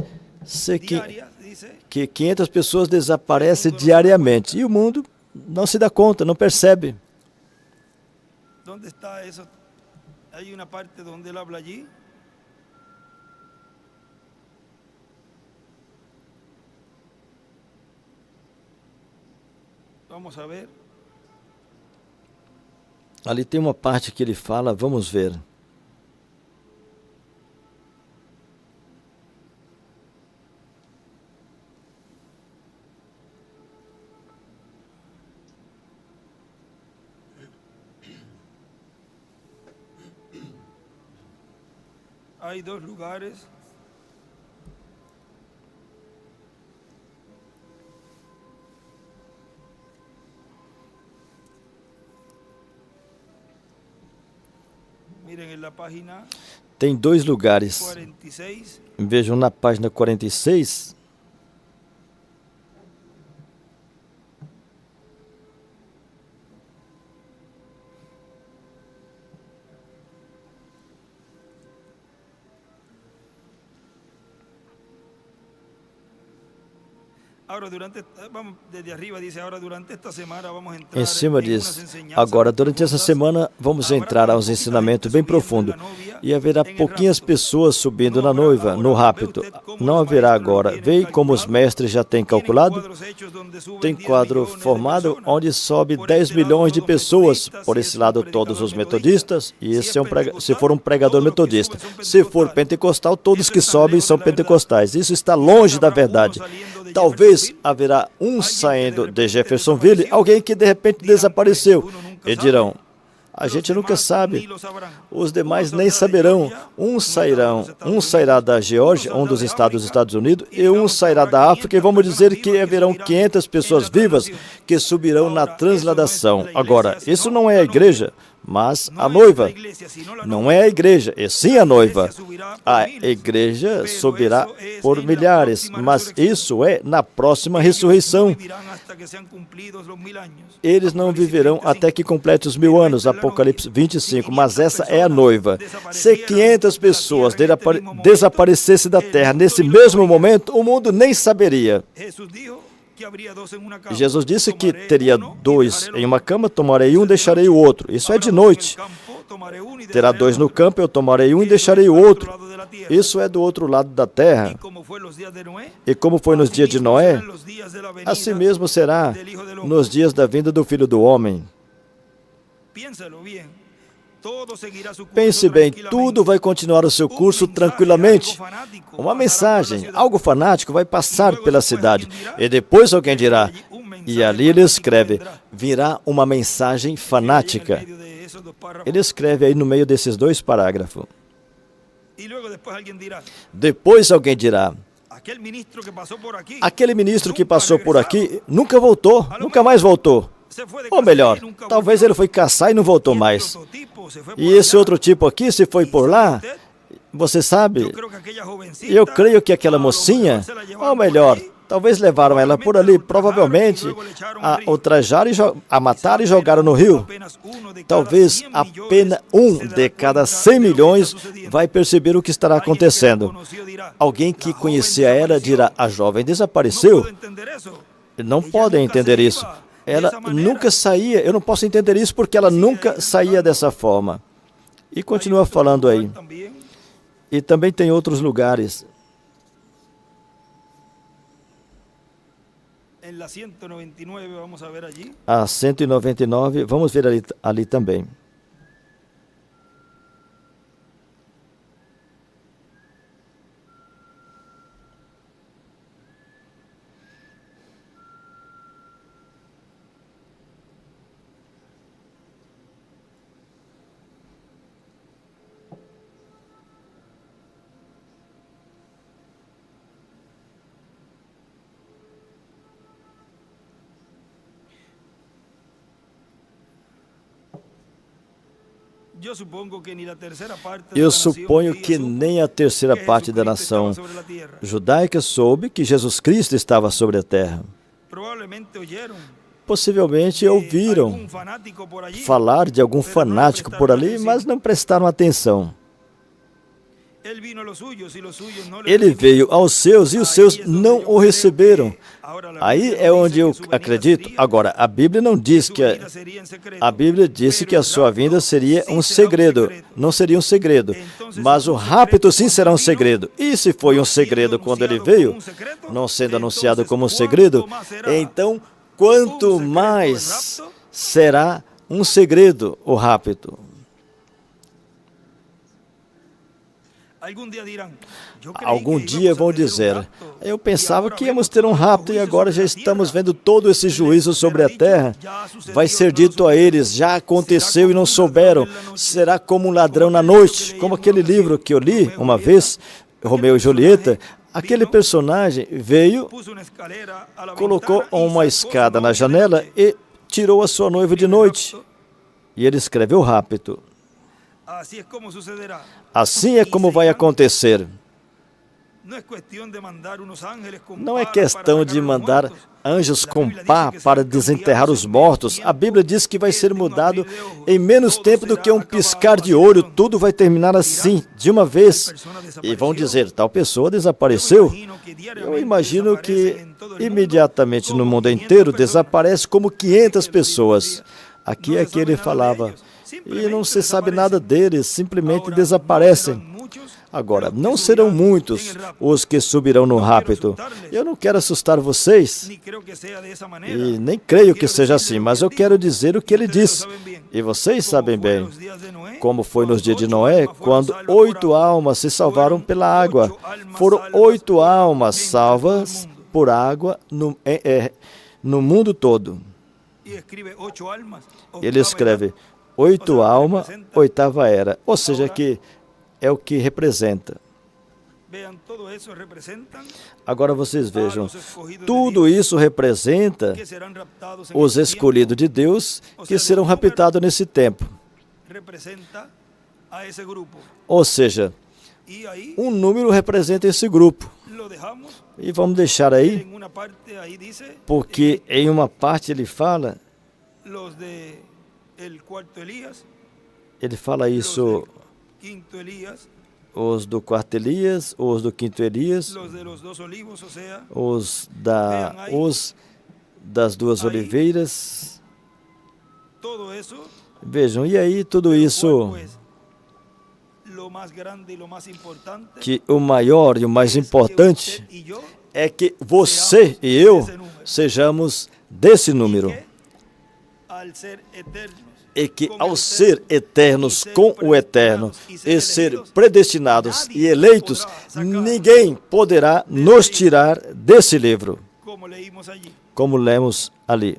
500 pessoas desaparecem diariamente. E o mundo não se dá conta, não percebe. Onde está isso? Há uma parte onde ele habla allí. Vamos a ver. Ali tem uma parte que ele fala, vamos ver. Há dois lugares. Tem 2 lugares. Vejam na página 46. Em cima diz, agora, durante essa semana, vamos entrar aos ensinamentos bem profundos. E haverá pouquinhas pessoas subindo na noiva, no rapto. Não haverá agora. Veem como os mestres já têm calculado? Tem quadro formado onde sobe 10 milhões de pessoas. Por esse lado, todos os metodistas. E esse se for um pregador metodista. Se for pentecostal, todos que sobem são pentecostais. Isso está longe da verdade. Talvez haverá um saindo de Jeffersonville, alguém que de repente desapareceu. E dirão, a gente nunca sabe. Os demais nem saberão. Um sairá da Geórgia, um dos Estados Unidos, e um sairá da África, e vamos dizer que haverão 500 pessoas vivas que subirão na transladação. Agora, isso não é a igreja, mas a noiva. Não é a igreja, e sim a noiva. A igreja subirá por milhares, mas isso é na próxima ressurreição. Eles não viverão até que complete os 1000 anos, Apocalipse 25, mas essa é a noiva. Se 500 pessoas desaparecessem da terra nesse mesmo momento, o mundo nem saberia. Jesus disse que teria 2 em uma cama, tomarei um e deixarei o outro. Isso é de noite. Terá 2 no campo, eu tomarei um e deixarei o outro. Isso é do outro lado da terra. E como foi nos dias de Noé, assim mesmo será nos dias da vinda do Filho do Homem. Pense bem, tudo vai continuar o seu curso tranquilamente. Uma mensagem, algo fanático vai passar pela cidade. E depois alguém dirá, e ali ele escreve, virá uma mensagem fanática. Ele escreve aí no meio desses 2 parágrafos. Depois alguém dirá, aquele ministro que passou por aqui nunca voltou, nunca mais voltou. Ou melhor, talvez ele foi caçar e não voltou mais. E esse outro tipo aqui, se foi por lá, você sabe, eu creio que aquela mocinha, ou melhor, talvez levaram ela por ali, provavelmente a ultrajaram, a mataram e jogaram no rio. Talvez apenas 1 de cada 100 milhões vai perceber o que estará acontecendo. Alguém que conhecia ela dirá, a jovem desapareceu. Não podem entender isso. Ela nunca saía, eu não posso entender isso porque ela nunca saía dessa forma. E continua falando aí. E também tem outros lugares. A 199, vamos ver ali também. Eu suponho que nem a terceira parte da nação judaica soube que Jesus Cristo estava sobre a terra. Possivelmente ouviram falar de algum fanático por ali, mas não prestaram atenção. Ele veio aos seus e os seus não o receberam. Aí é onde eu acredito. Agora, a Bíblia não diz que a Bíblia disse que a sua vinda seria um segredo. Não seria um segredo, mas o rapto sim será um segredo. E se foi um segredo quando ele veio, não sendo anunciado como um segredo, então quanto mais será um segredo o rapto? Algum dia vão dizer, eu pensava que íamos ter um rapto e agora já estamos vendo todo esse juízo sobre a terra. Vai ser dito a eles, já aconteceu e não souberam. Será como um ladrão na noite, como aquele livro que eu li uma vez, Romeu e Julieta. Aquele personagem veio, colocou uma escada na janela e tirou a sua noiva de noite. E ele escreveu rapto. Assim é como vai acontecer. Não é questão de mandar anjos com pá para desenterrar os mortos. A Bíblia diz que vai ser mudado em menos tempo do que um piscar de olho. Tudo vai terminar assim, de uma vez. E vão dizer, tal pessoa desapareceu. Eu imagino que imediatamente no mundo inteiro desaparece como 500 pessoas. Aqui é que ele falava. E não se sabe nada deles, simplesmente desaparecem. Agora, não serão muitos os que subirão no rapto. Eu não quero assustar vocês, e nem creio que seja assim, mas eu quero dizer o que ele diz. E vocês sabem bem, como foi nos dias de Noé, quando 8 almas se salvaram pela água. Foram 8 almas salvas por água no mundo todo. Ele escreve 8 almas, 8ª era, ou seja, que é o que representa. Agora vocês vejam, tudo isso representa os escolhidos de Deus que serão raptados nesse tempo. Ou seja, um número representa esse grupo. E vamos deixar aí, porque em uma parte ele fala isso, os do quarto Elias, os do quinto Elias, os das duas oliveiras. Vejam, e aí tudo isso, que o maior e o mais importante é que você e eu sejamos desse número. E que ao ser eternos com o eterno e ser predestinados e eleitos, ninguém poderá nos tirar desse livro, como lemos ali.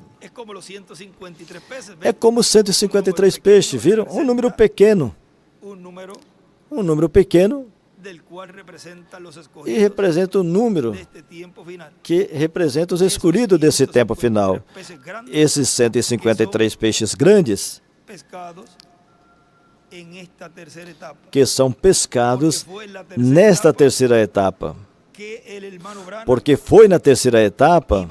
É como 153 peixes, viram? Um número pequeno. Um número pequeno e representa o número que representa os escolhidos desse tempo final. Esses 153 peixes grandes que são pescados nesta terceira etapa. Porque foi na terceira etapa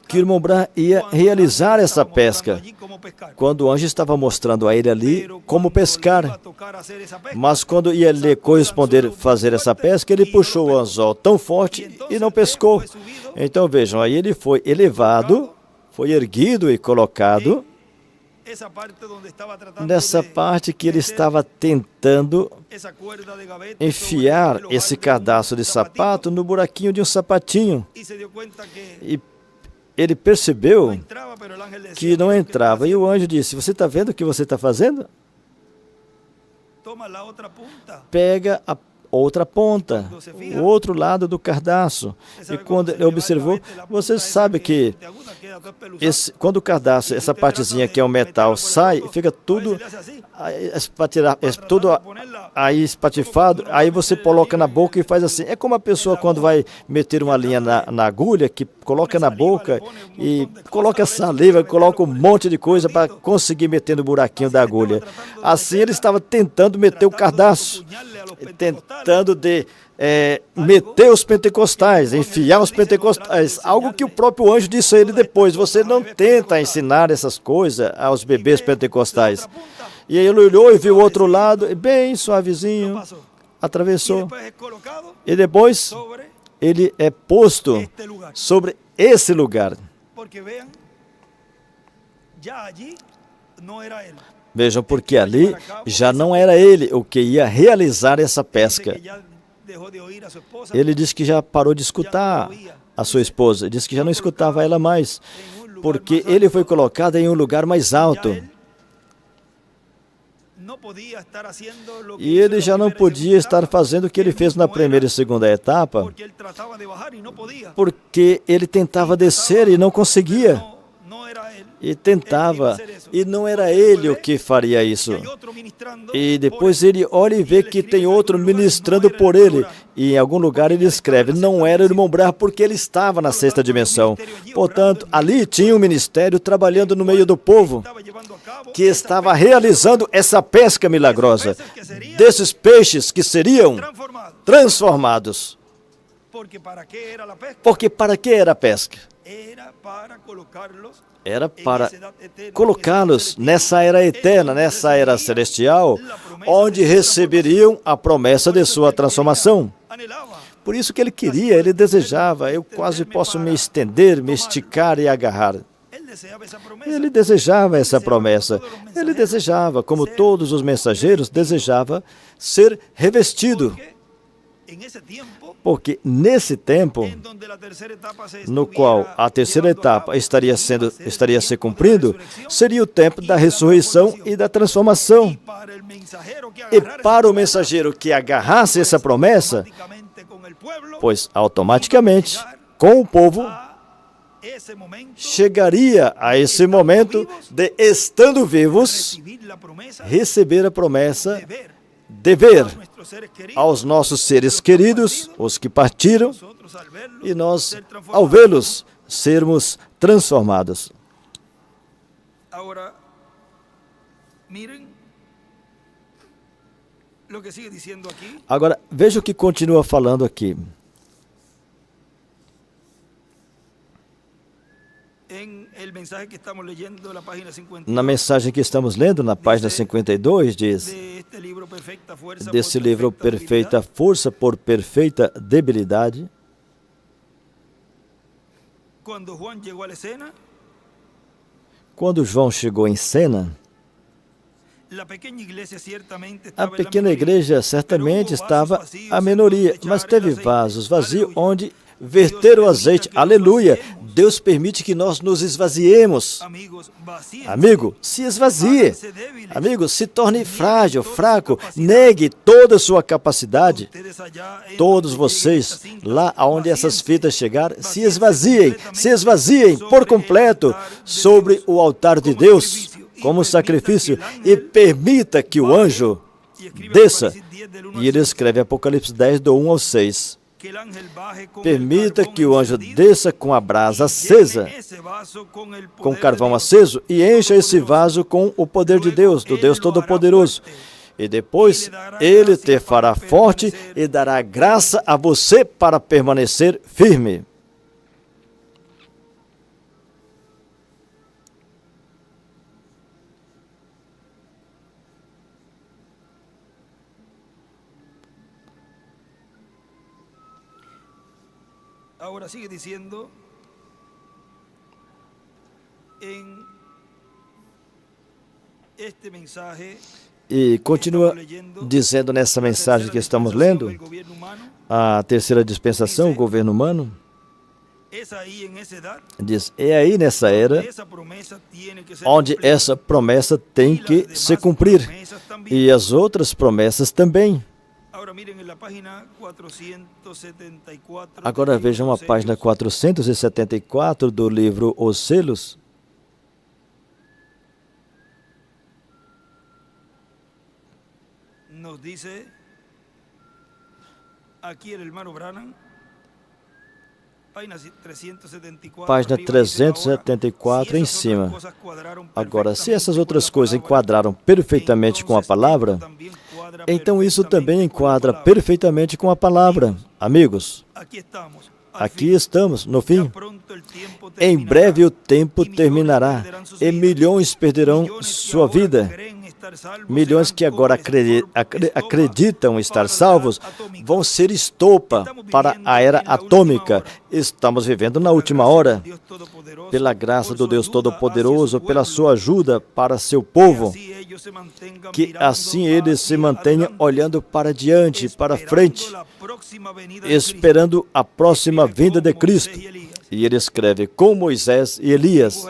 que o irmão Branham ia realizar essa pesca, quando o anjo estava mostrando a ele ali como pescar. Mas quando ia lhe corresponder fazer essa pesca, ele puxou o anzol tão forte e não pescou. Então vejam, aí ele foi elevado, foi erguido e colocado nessa parte que ele estava tentando enfiar esse cadastro de sapato no buraquinho de um sapatinho. E ele percebeu que não entrava. E o anjo disse, você está vendo o que você está fazendo? Pega a outra ponta, o outro lado do cadastro. E quando ele observou, você sabe que quando o cadastro, essa partezinha que é o metal, sai, fica tudo aí espatifado, aí você coloca na boca e faz assim. É como a pessoa quando vai meter uma linha na agulha, que coloca na boca e coloca saliva, coloca um monte de coisa para conseguir meter no buraquinho da agulha. Assim ele estava tentando meter o cadastro, tentando meter os pentecostais, enfiar os pentecostais, algo que o próprio anjo disse a ele depois, você não tenta ensinar essas coisas aos bebês pentecostais. E aí ele olhou e viu o outro lado, bem suavezinho, atravessou. E depois ele é posto sobre esse lugar. Vejam, porque ali já não era ele o que ia realizar essa pesca. Ele disse que já parou de escutar a sua esposa, disse que já não escutava ela mais, porque ele foi colocado em um lugar mais alto. E ele já não podia estar fazendo o que ele fez na primeira e segunda etapa, porque ele tentava descer e não conseguia. e tentava, e não era ele o que faria isso. E depois ele olha e vê que tem outro ministrando por ele. E em algum lugar ele escreve, não era o irmão Branham porque ele estava na sexta dimensão. Portanto, ali tinha um ministério trabalhando no meio do povo, que estava realizando essa pesca milagrosa, desses peixes que seriam transformados. Porque para que era a pesca? Era para colocá-los nessa era eterna, nessa era celestial, onde receberiam a promessa de sua transformação. Por isso que ele queria, ele desejava, eu quase posso me estender, me esticar e agarrar. Ele desejava essa promessa. Ele desejava, como todos os mensageiros, desejava ser revestido. Porque nesse tempo, no qual a terceira etapa estaria se cumprindo, seria o tempo da ressurreição e da transformação. E para o mensageiro que agarrasse essa promessa, pois automaticamente, com o povo, chegaria a esse momento de, estando vivos, receber a promessa, dever aos nossos seres queridos, os que partiram, e nós, ao vê-los, sermos transformados. Agora, veja o que continua falando aqui. Na mensagem que estamos lendo, na página 52, diz, desse livro Perfeita Força por Perfeita Debilidade, quando João chegou em cena, a pequena igreja certamente estava a minoria, mas teve vasos vazios onde verter o azeite. Aleluia! Deus permite que nós nos esvaziemos. Amigo, se esvazie. Amigo, se torne frágil, fraco. Negue toda a sua capacidade. Todos vocês, lá onde essas fitas chegar, se esvaziem por completo sobre o altar de Deus, como sacrifício, e permita que o anjo desça. E ele escreve Apocalipse 10, do 1 ao 6. Permita que o anjo desça com a brasa acesa, com carvão aceso, e encha esse vaso com o poder de Deus, do Deus Todo-Poderoso. E depois ele te fará forte e dará graça a você para permanecer firme. Ahora sigue diciendo en este mensaje. E continua dizendo nessa mensagem que estamos lendo, a terceira dispensação, o governo humano, diz, é aí nessa era onde essa promessa tem que se cumprir, e as outras promessas também. Agora vejam a página 474 do livro Os Selos. Nos dice aqui o irmão Branham, página 374 em cima. Agora, se essas outras coisas enquadraram perfeitamente com a palavra, então isso também enquadra perfeitamente com a palavra. Amigos, aqui estamos, no fim. Em breve o tempo terminará e milhões perderão sua vida. Milhões que agora acreditam estar salvos vão ser estopa para a era atômica. Estamos vivendo na última hora. Pela graça do Deus Todo-Poderoso, pela sua ajuda para seu povo, que assim eles se mantenham olhando para diante, para frente, esperando a próxima vinda de Cristo. E ele escreve com Moisés e Elias.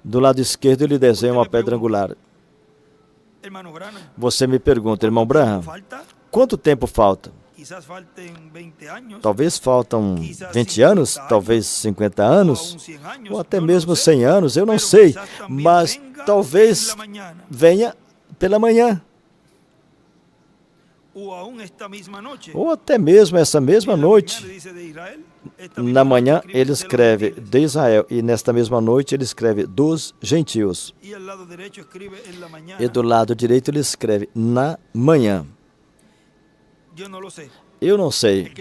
Do lado esquerdo ele desenha uma pedra angular. Você me pergunta, irmão Branham, quanto tempo falta? quizás falten 20 años, Talvez faltam 20 anos, talvez 50 o anos, aún 100 años, ou até yo no mesmo lo sé, 100 anos, eu não pero sei, quizás también mas venga en talvez la mañana, venha pela manhã, o aún esta misma noche. ou até mesmo essa mesma En la noite. mañana dice de Israel, esta Na misma noche manhã escribe ele de los escreve gentiles, de Israel, e nesta mesma noite ele escreve dos gentios. y al lado derecho escribe en la mañana. E do lado direito ele escreve na manhã. Yo no lo sé. Eu não sei.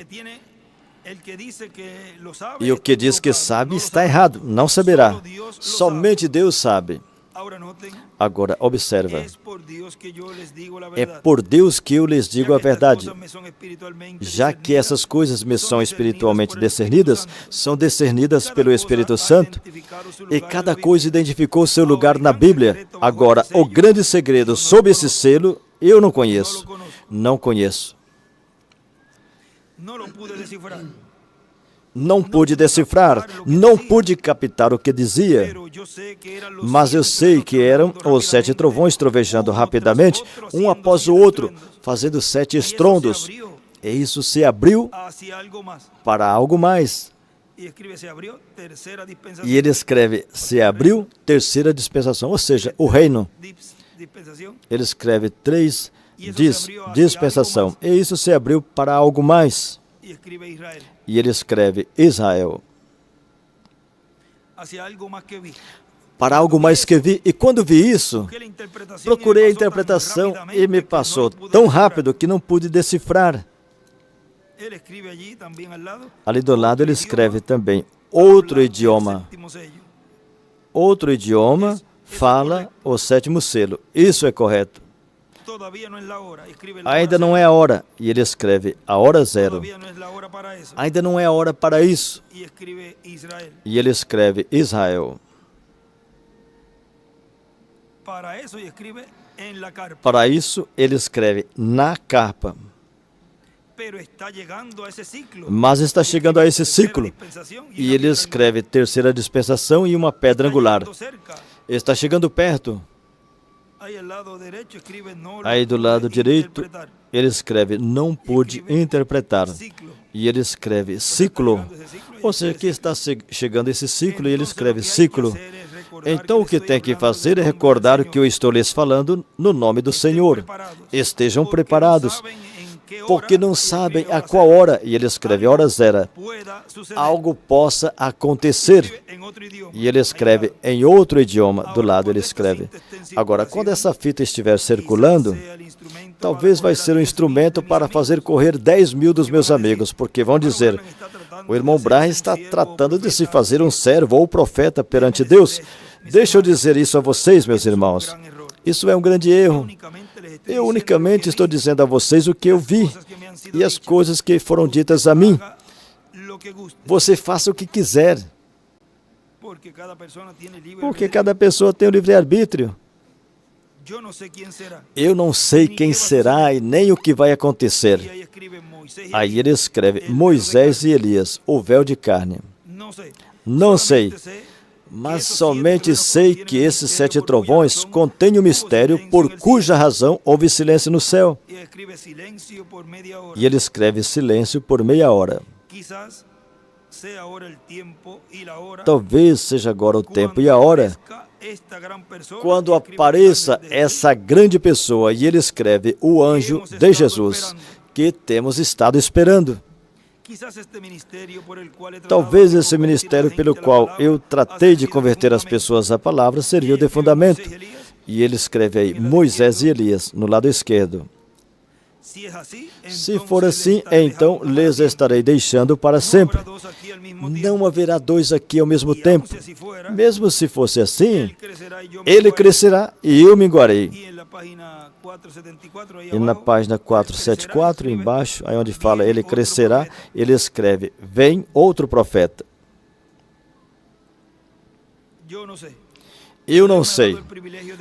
El que dice que lo sabe, E o que diz que equivocado. sabe No lo está sabe. errado, não saberá. Solo Dios lo Somente Deus sabe. sabe. Ahora noten, Agora, observa. es por Dios que yo les digo la É verdad. por Deus que eu lhes digo Ya a que estas verdade. cosas me son espiritualmente Já que discernidas, essas coisas me son são discernidas espiritualmente por el Espíritu discernidas, Santo. são discernidas Cada pelo cosa Espírito ha Santo, identificado su e lugar en cada la coisa Biblia. identificou seu lugar na Bíblia. Agora, o grande segredo sob esse selo, eu não conheço. Não conheço. No lo pude descifrar, Não pude decifrar, não pude captar o que dizia. pero yo sé que eran los Mas eu siete sei truenos que eram trovejando os 7 trovões trovejando uno rapidamente, tras otro, um haciendo após o 7 outro, estruendos. fazendo 7 Y eso se estrondos. abrió E isso se abriu hacia algo más. para algo mais. Y escribe, se abrió tercera dispensación. E ele escreve, se abriu terceira dispensação, ou seja, o reino. Dispensación. Ele escreve 3 dispensação. E isso se abriu para algo mais. Y escribe Israel, E ele escreve Israel. hacia algo más que vi. Para algo mais que vi. E quando vi isso, Busqué la interpretación y procurei a me pasó tan interpretação rápidamente e me que passou no lo pude tão descifrar. rápido que não pude decifrar. Él escribe allí también al lado. Ali do lado ele escreve idioma, também habla outro del idioma. séptimo sello. Outro idioma fala o sétimo selo. Isso é correto. Todavía no es la hora. Escribe la Ainda hora não cero. é a hora. E ele escreve a hora zero. Todavía no es la hora para eso. Ainda não é a hora para isso. Y escribe Israel. E ele escreve Israel. Para eso y escribe en la carpa. Para isso, ele escreve na carpa. Pero está llegando a ese ciclo. Mas está chegando a esse Tercera ciclo. dispensación y E la ele piedra escreve terceira dispensação e uma pedra angular. angular. Está llegando cerca. Está chegando perto. Aí al lado derecho escribe no lo Aí do pude lado direito, interpretar. ele escreve não pude interpretar. Ciclo. E ele escreve ciclo. Ou seja, que está chegando esse ciclo e ele escreve ciclo. Então o que tem que fazer é recordar o que eu estou lhes falando no nome do Senhor. Estejam preparados, porque não sabem a qual hora, e ele escreve hora zero, algo possa acontecer. E ele escreve em outro idioma, do lado ele escreve. Agora, quando essa fita estiver circulando, talvez vai ser um instrumento para fazer correr 10.000 dos meus amigos, porque vão dizer, o irmão Branham está tratando de se fazer um servo ou profeta perante Deus. Deixa eu dizer isso a vocês, meus irmãos. Isso é um grande erro. Eu unicamente estou dizendo a vocês o que eu vi e as coisas que foram ditas a mim. Você faça o que quiser, porque cada pessoa tem o livre-arbítrio. Eu não sei quem será e nem o que vai acontecer. Aí ele escreve Moisés e Elias, o véu de carne. Não sei, mas somente sei que esses 7 trovões contêm o mistério por cuja razão houve silêncio no céu. E ele escreve silêncio por meia hora. Talvez seja agora o tempo e a hora quando apareça essa grande pessoa, e ele escreve o anjo de Jesus, que temos estado esperando. Talvez esse ministério pelo qual eu tratei de converter as pessoas à palavra serviu de fundamento. E ele escreve aí, Moisés e Elias, no lado esquerdo. Se for assim, então lhes estarei deixando para sempre. Não haverá 2 aqui ao mesmo tempo. Mesmo se fosse assim, ele crescerá e eu minguarei. E na página 474, embaixo, aí onde fala ele crescerá, ele escreve, vem outro profeta. Eu não sei,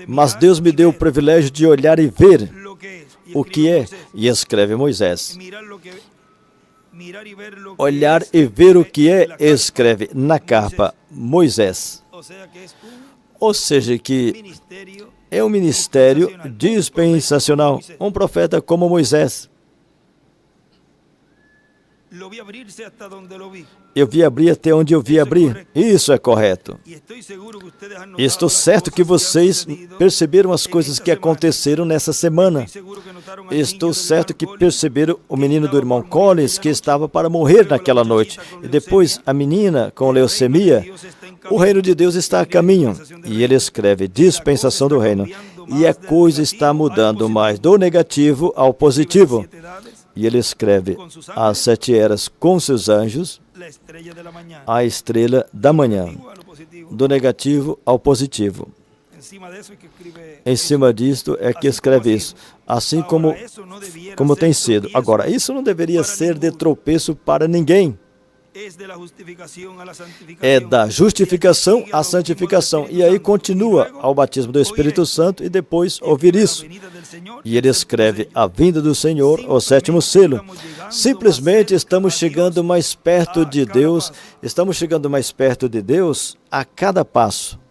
mas Deus me deu o privilégio de olhar e ver o que é, e escreve Moisés. Olhar e ver o que é, escreve na capa Moisés. Ou seja, que é um ministério dispensacional, um profeta como Moisés. Lo vi abrirse hasta donde lo vi. Eu vi abrir até onde eu vi abrir. Isso é correto. Y estoy seguro que ustedes han notado Estou las certo que cosas que han vocês sucedido perceberam as en coisas esta que semana. aconteceram nessa semana. Estoy seguro que notaron al Estou niño del certo hermano que Collins, perceberam o menino do irmão estava para morrer Collins, que aquela estava noite. para morrer Luego a naquela noite. muchachita com E depois leucemia. a menina com El reino de leucemia. Dios está en O camino. reino de Deus está a Ele é caminho. dispensação do E reino. ele escreve dispensação do reino. E a coisa está mudando mais do negativo ao positivo. Siete edades, E ele escreve as 7 eras com seus anjos, la estrella de la mañana. a estrela da manhã. Negativo a lo positivo. Do negativo ao positivo. Encima de eso es que escribe Em cima disto é que escreve isso. Assim como, Ahora, eso no debiera como ser tem sido. tropiezo. Agora, isso não deveria ser de tropeço para ninguém. Es de la justificación a la santificación. É da justificação Y de ahí sigue à al bautismo del santificação. Espíritu E aí Santo. continua Y luego, ao batismo do Espírito Santo e depois ouvir escribe isso. la venida del Señor, E ele el escreve séptimo a vinda do Senhor, o sétimo selo. Simplesmente estamos chegando mais perto de Deus, estamos chegando mais perto de Deus a cada passo. sello.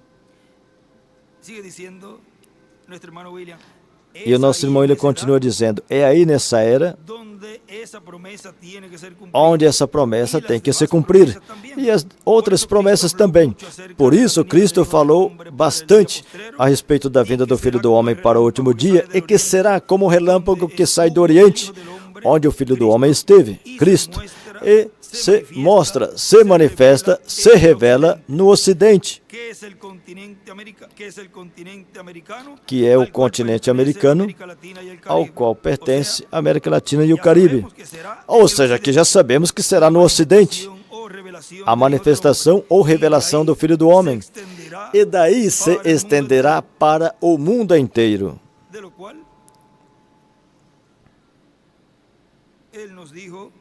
Sigue diciendo nuestro hermano William. E o nosso irmão ele continua dizendo, é aí nessa era donde esa promesa tiene que ser cumplida. onde essa promessa tem que se cumprir. E as outras promessas também. Por isso, Cristo falou bastante a respeito da vinda do Filho do Homem para o último dia, e que será como o relâmpago que sai do Oriente, onde o Filho do Homem esteve, Cristo, e se mostra, se manifesta, se revela no Ocidente, Que es el continente americano, que é o al cual continente pertenece americano, América Latina y el ao Caribe. qual O pertence sea, a América Latina e o ya Caribe. sabemos que será Ou en seja, el que já sabemos que será no Ocidente, o revelación a manifestação ou revelação do Filho do Homem. E daí se estenderá para o mundo inteiro. De lo cual él nos dijo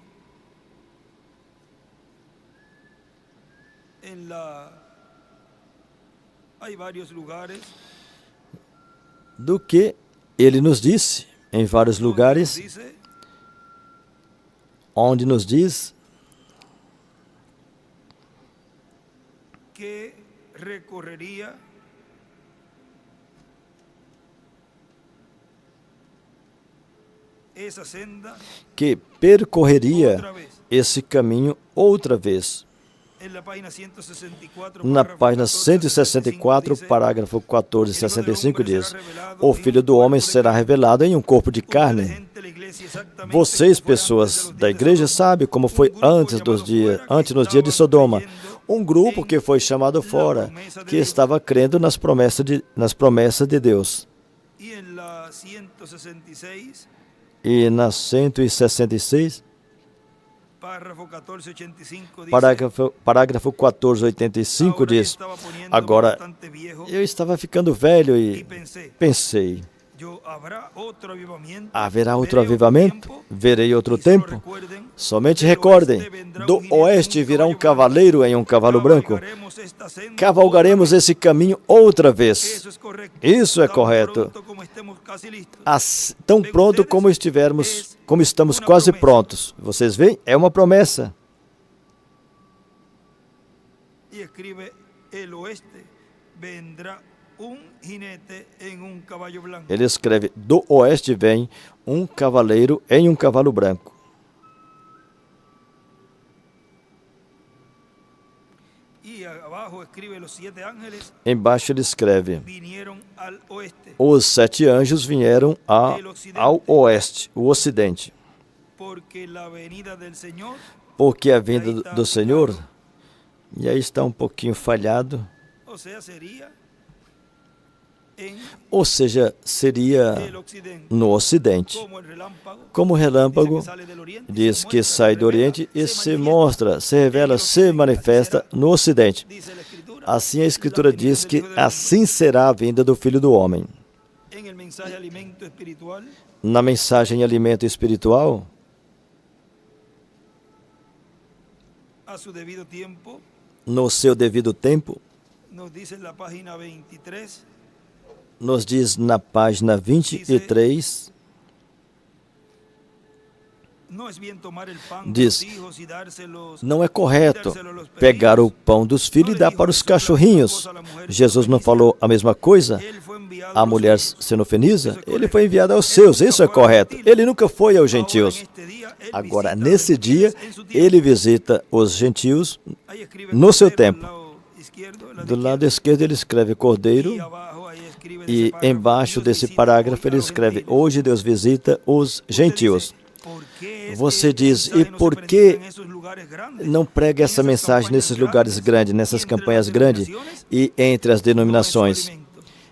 hay varios lugares Do que ele nos disse em vários lugares, dice onde nos diz que recorrería esa senda que percorreria otra vez. esse caminho outra vez. En la página 164, Na párrafo página 1465 164, dice, parágrafo 1465 diz: O Filho do Homem será revelado em um corpo de carne. Vocês, pessoas da igreja, sabem como foi antes nos dias de Sodoma. Um grupo que foi chamado fora, que estava crendo nas promessas de Deus. E na 166, parágrafo 1485 diz: Agora, eu estava ficando velho e pensei, haverá outro avivamento? Verei outro tempo? Somente recordem, do oeste virá um cavaleiro em um cavalo branco. Cavalgaremos esse caminho outra vez. Isso é correto. Tão pronto como estamos quase prontos. Vocês veem? É uma promessa. E escreve: el oeste vendrá jinete em caballo branco. Ele escreve: do oeste vem um cavaleiro em um cavalo branco. E abaixo escreve: los 7 ángeles Embaixo ele escreve: vinieron al oeste. Os 7 anjos vieram ao oeste, o ocidente. Porque la venida del Señor, porque a vinda do Senhor, e aí está um pouquinho falhado, ou seja, seria no Ocidente, como o relâmpago diz que sai do Oriente e se mostra, se revela, se manifesta no Ocidente. Assim a Escritura diz que assim será a vinda do Filho do Homem. Na mensagem Alimento Espiritual, no seu devido tempo, nos diz na página 23, diz: não é correto pegar o pão dos filhos e dar para os cachorrinhos. Jesus não falou a mesma coisa? a mulher senofenisa, ele foi enviado aos seus, isso é correto. Ele nunca foi aos gentios. Agora, nesse dia, ele visita os gentios no seu tempo. Do lado esquerdo ele escreve Cordeiro, e embaixo desse parágrafo ele escreve: hoje Deus visita os gentios. Você diz, e por que não prega essa mensagem nesses lugares grandes, nessas campanhas grandes e entre as denominações?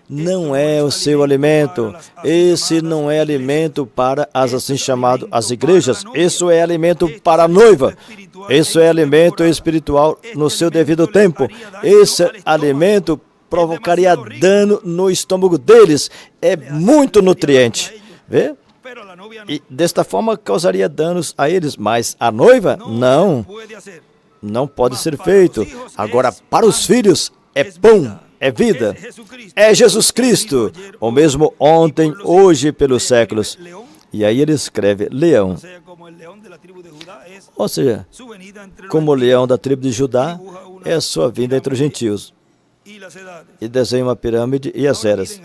Não é o seu alimento. Esse não é alimento para as assim chamadas as igrejas. Isso é alimento para a noiva. Isso é alimento espiritual no seu devido tempo. Esse alimento provocaria dano no estômago deles. É muito nutriente. Vê? E desta forma causaria danos a eles, mas a noiva, não pode ser feito. Agora, para os filhos, é pão, é vida, é Jesus Cristo, o mesmo ontem, hoje e pelos séculos. E aí ele escreve leão, ou seja, como o leão da tribo de Judá, é a sua vinda entre os gentios. E desenha uma pirâmide e as eras.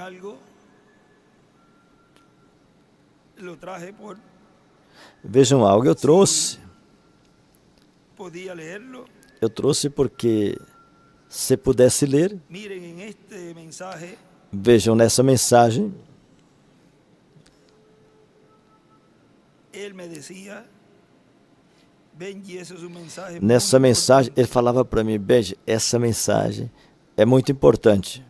Vejam algo, eu trouxe porque, se pudesse ler, vejam nessa mensagem, nessa mensagem, ele falava para mim, Benji, essa mensagem é muito importante.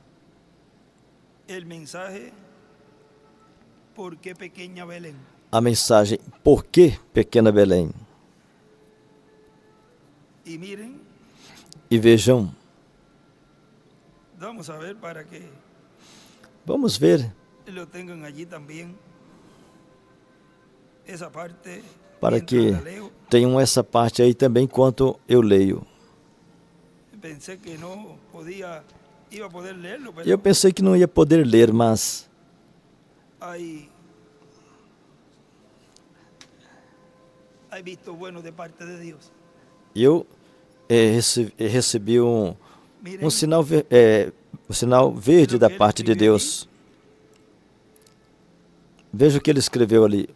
A mensagem, por que pequena Belém? E vejam, vamos ver, para que tenham essa parte aí também enquanto eu leio. Eu pensei que não ia poder ler, mas eu recebi um sinal verde da parte de Deus. Veja o que ele escreveu ali.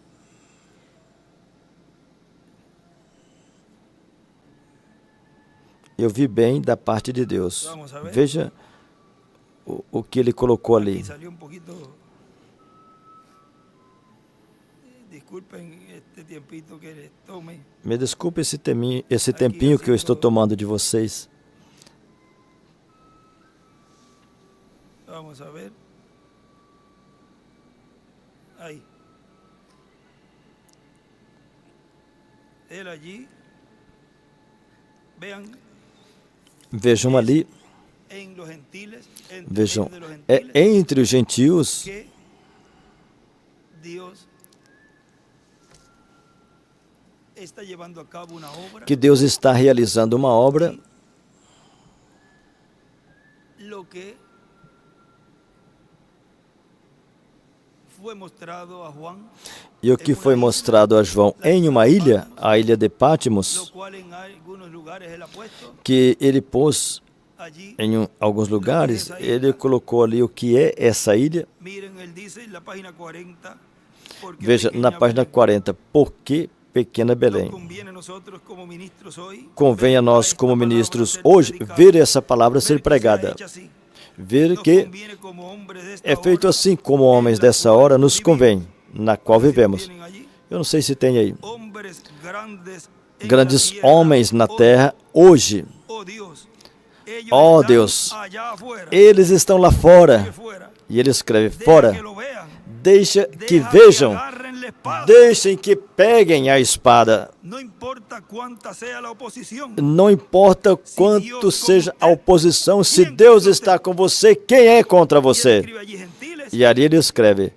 Eu vi bem da parte de Deus. Veja o que ele colocou ali. Me desculpe esse tempinho que eu estou tomando de vocês. Vamos a ver. Aí. Ele allí. Vejam ali. Vejam, é entre os gentios que Deus está realizando uma obra e o que foi mostrado a João em uma ilha, a ilha de Patmos, que ele pôs em alguns lugares, ele colocou ali o que é essa ilha. Veja, na página 40, por que pequena Belém? Convém a nós, como ministros, hoje, ver essa palavra ser pregada. Ver que é feito assim, como homens dessa hora, nos convém, na qual vivemos. Eu não sei se tem aí. Grandes homens na terra, hoje. Ó Deus, eles estão lá fora. E ele escreve, fora. Deixa que vejam. Deixem que peguem a espada. Não importa quanto seja a oposição, se Deus está com você, quem é contra você? E ali ele escreve,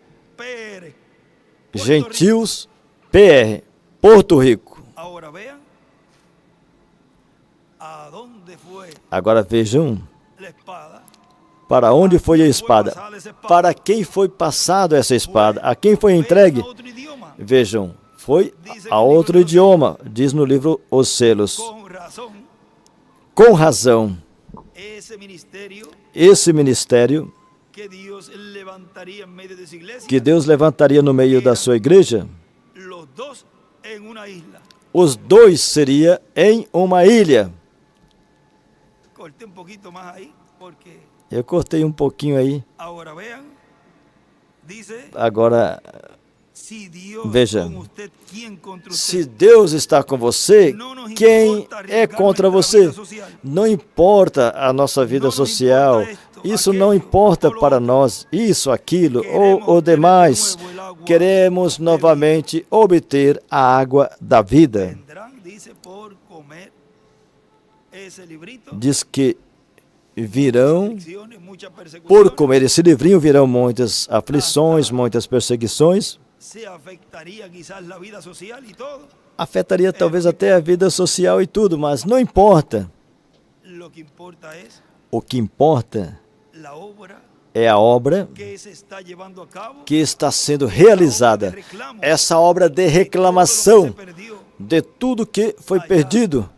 Gentios, PR, Porto Rico. Agora vejam, para onde foi a espada? Para quem foi passado essa espada? A quem foi entregue? Vejam, foi a outro idioma, diz no livro Os Selos. Com razão, esse ministério que Dios levantaría en medio de su iglesia que Deus levantaria no meio da sua igreja, los dos en una isla. os dois seria em uma ilha. Corté un poquito más ahí porque Eu cortei um pouquinho aí. ahora vean, dice, Agora, si Dios veja, con usted, ¿quién contra se usted? Deus está com você, No nos quem importa é arriesgar contra nuestra você? vida social. Não importa a nossa vida Não nos social, importa esto, isso não aquello, importa ou lo para outro. nós, isso, aquilo Queremos ou o obtener demais. de nuevo el agua Queremos de vida. novamente obter a água da vida. Vendrán, dice, por comer esse librito. Diz que virão, Aflicciones, mucha persecución, por comer esse livrinho, virão muitas aflições, muitas perseguições. se afectaría quizás la vida social y todo. Afetaria talvez até a vida social e tudo, mas não importa. Lo que importa es O que importa la obra é a obra que se está llevando a cabo, que está sendo realizada. Essa obra de reclamação todo lo que se perdió de tudo que foi perdido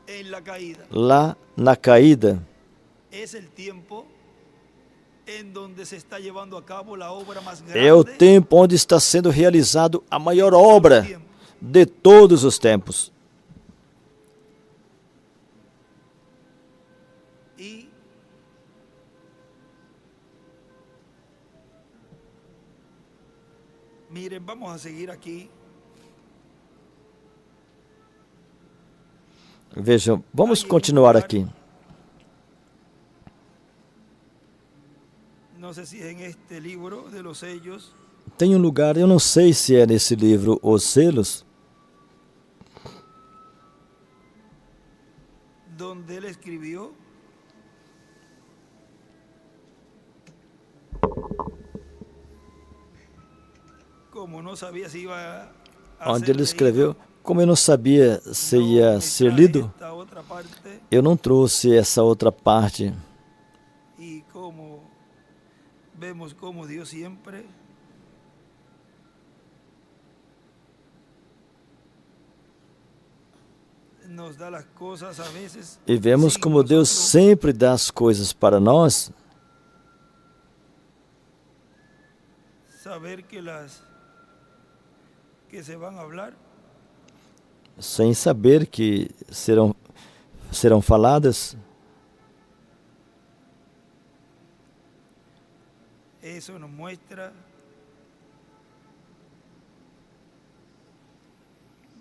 en la caída. lá na caída. Es el tiempo en donde se está llevando a cabo la obra más É o grande tempo onde está sendo realizado a maior obra de todos os tempos. y miren, vamos a seguir aquí. Vejam, vamos continuar aqui. No sé si es en este libro de los sellos, Tem um lugar, eu não sei se é nesse livro Os Selos, donde él escribió como no sabía si iba a onde ser ele escreveu. leído, Como eu não sabia se no ia me ser traje lido, esta otra parte, eu não trouxe essa outra parte. y como vemos como Dios siempre nos da las cosas a veces E vemos sin como Deus nosotros sempre dá as coisas para nós, saber que las que se van a hablar sem saber que serão faladas. eso nos muestra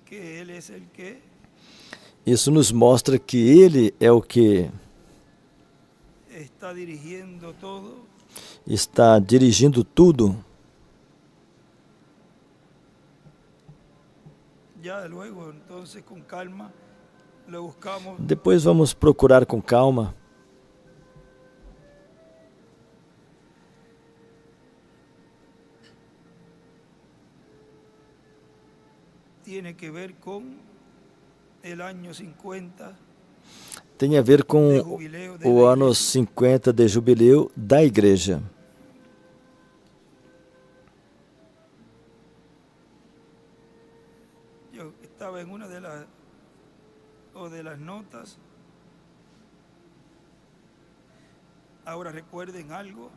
que Él es el que Isso nos mostra que Ele é o que está dirigiendo todo está dirigindo tudo. ya luego, entonces con calma lo buscamos. Depois vamos procurar com calma. Tiene que ver con el año 50 Tem a ver de com jubileo de o la ano iglesia. 50 de jubileu da igreja. Yo estaba en una de las notas. Ahora recuerden algo.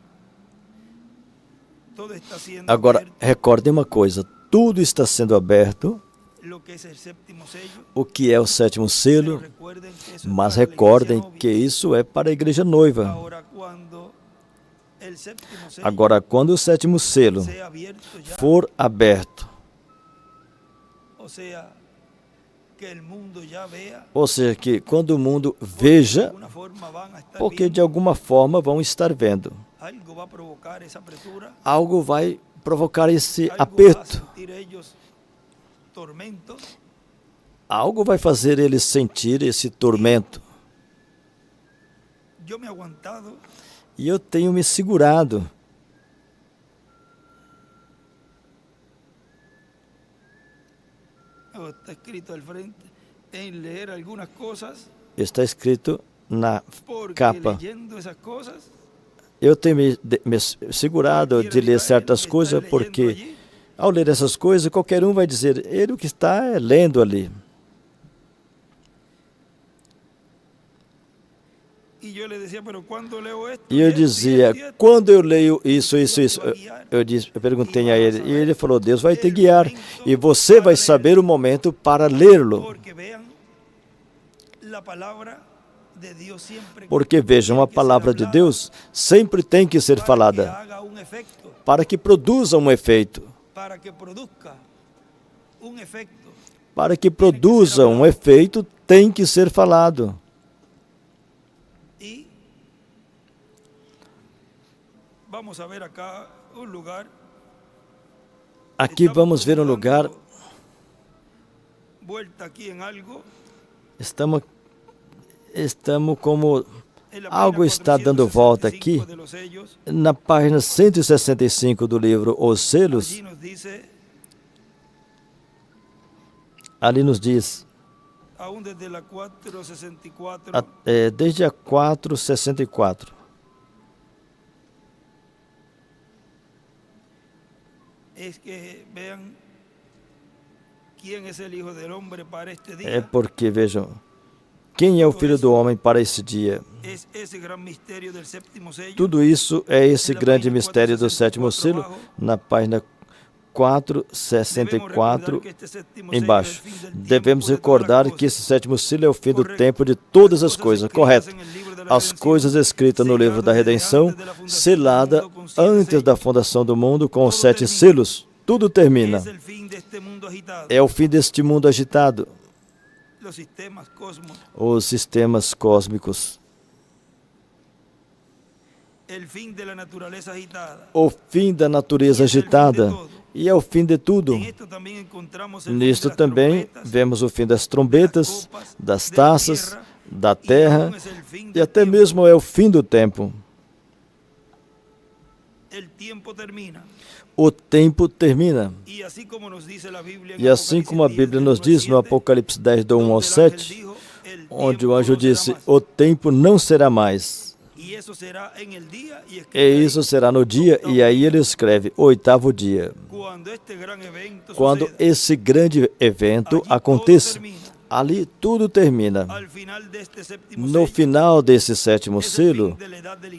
Todo está siendo Agora, abierto. recordem uma coisa, tudo está sendo aberto, Lo que es el séptimo sello. o que é o sétimo Pero selo, recuerden que eso es mas para la iglesia recordem novia. que isso é para a igreja noiva. Ahora cuando el séptimo sello Agora, quando o sétimo selo sea abierto ya, for aberto, o sea, que el mundo ya vea, ou seja, que quando o mundo de veja, alguna forma van a estar porque viendo, de alguma forma vão estar vendo, algo va a provocar esa apertura, algo vai provocar esse algo va a aperto, sentir ellos tormento, algo vai fazer eles sentir esse tormento. yo me he aguantado E eu tenho me segurado. está escrito al frente, en leer algunas cosas, Está escrito na porque capa. leyendo esas cosas, Eu tenho me segurado de ler certas coisas porque, ao ler essas coisas, qualquer um vai dizer, ele o que está é lendo ali. E eu dizia, quando eu leio isso, eu perguntei a ele, e ele falou, Deus vai te guiar, e você vai saber o momento para lê-lo. Porque vejam, a palavra de Deus sempre tem que ser falada, para que produza um efeito. Para que produza um efeito, tem que ser falado. Aqui vamos ver um lugar. Estamos como algo está dando volta aqui. Na página 165 do livro Os Selos, ali nos diz, desde a 464. É porque, vejam, quem é o Filho do Homem para esse dia? Tudo isso é esse grande mistério do sétimo selo, na página 464, embaixo. Devemos recordar que esse sétimo selo é o fim do tempo de todas as coisas, correto? As coisas escritas no livro da redenção, selada antes da fundação do mundo com os 7 selos, tudo termina. É o fim deste mundo agitado. Os sistemas cósmicos. O fim da natureza agitada. E é o fim de tudo. Nisto também vemos o fim das trombetas, das taças, da terra, e até mesmo é o fim do tempo. O tempo termina. E assim como a Bíblia nos diz no Apocalipse 10, do 1 ao 7, onde o anjo disse, o tempo não será mais. E isso será no dia, e aí ele escreve, 8º dia. Quando esse grande evento aconteça, ali tudo termina. No final desse sétimo selo,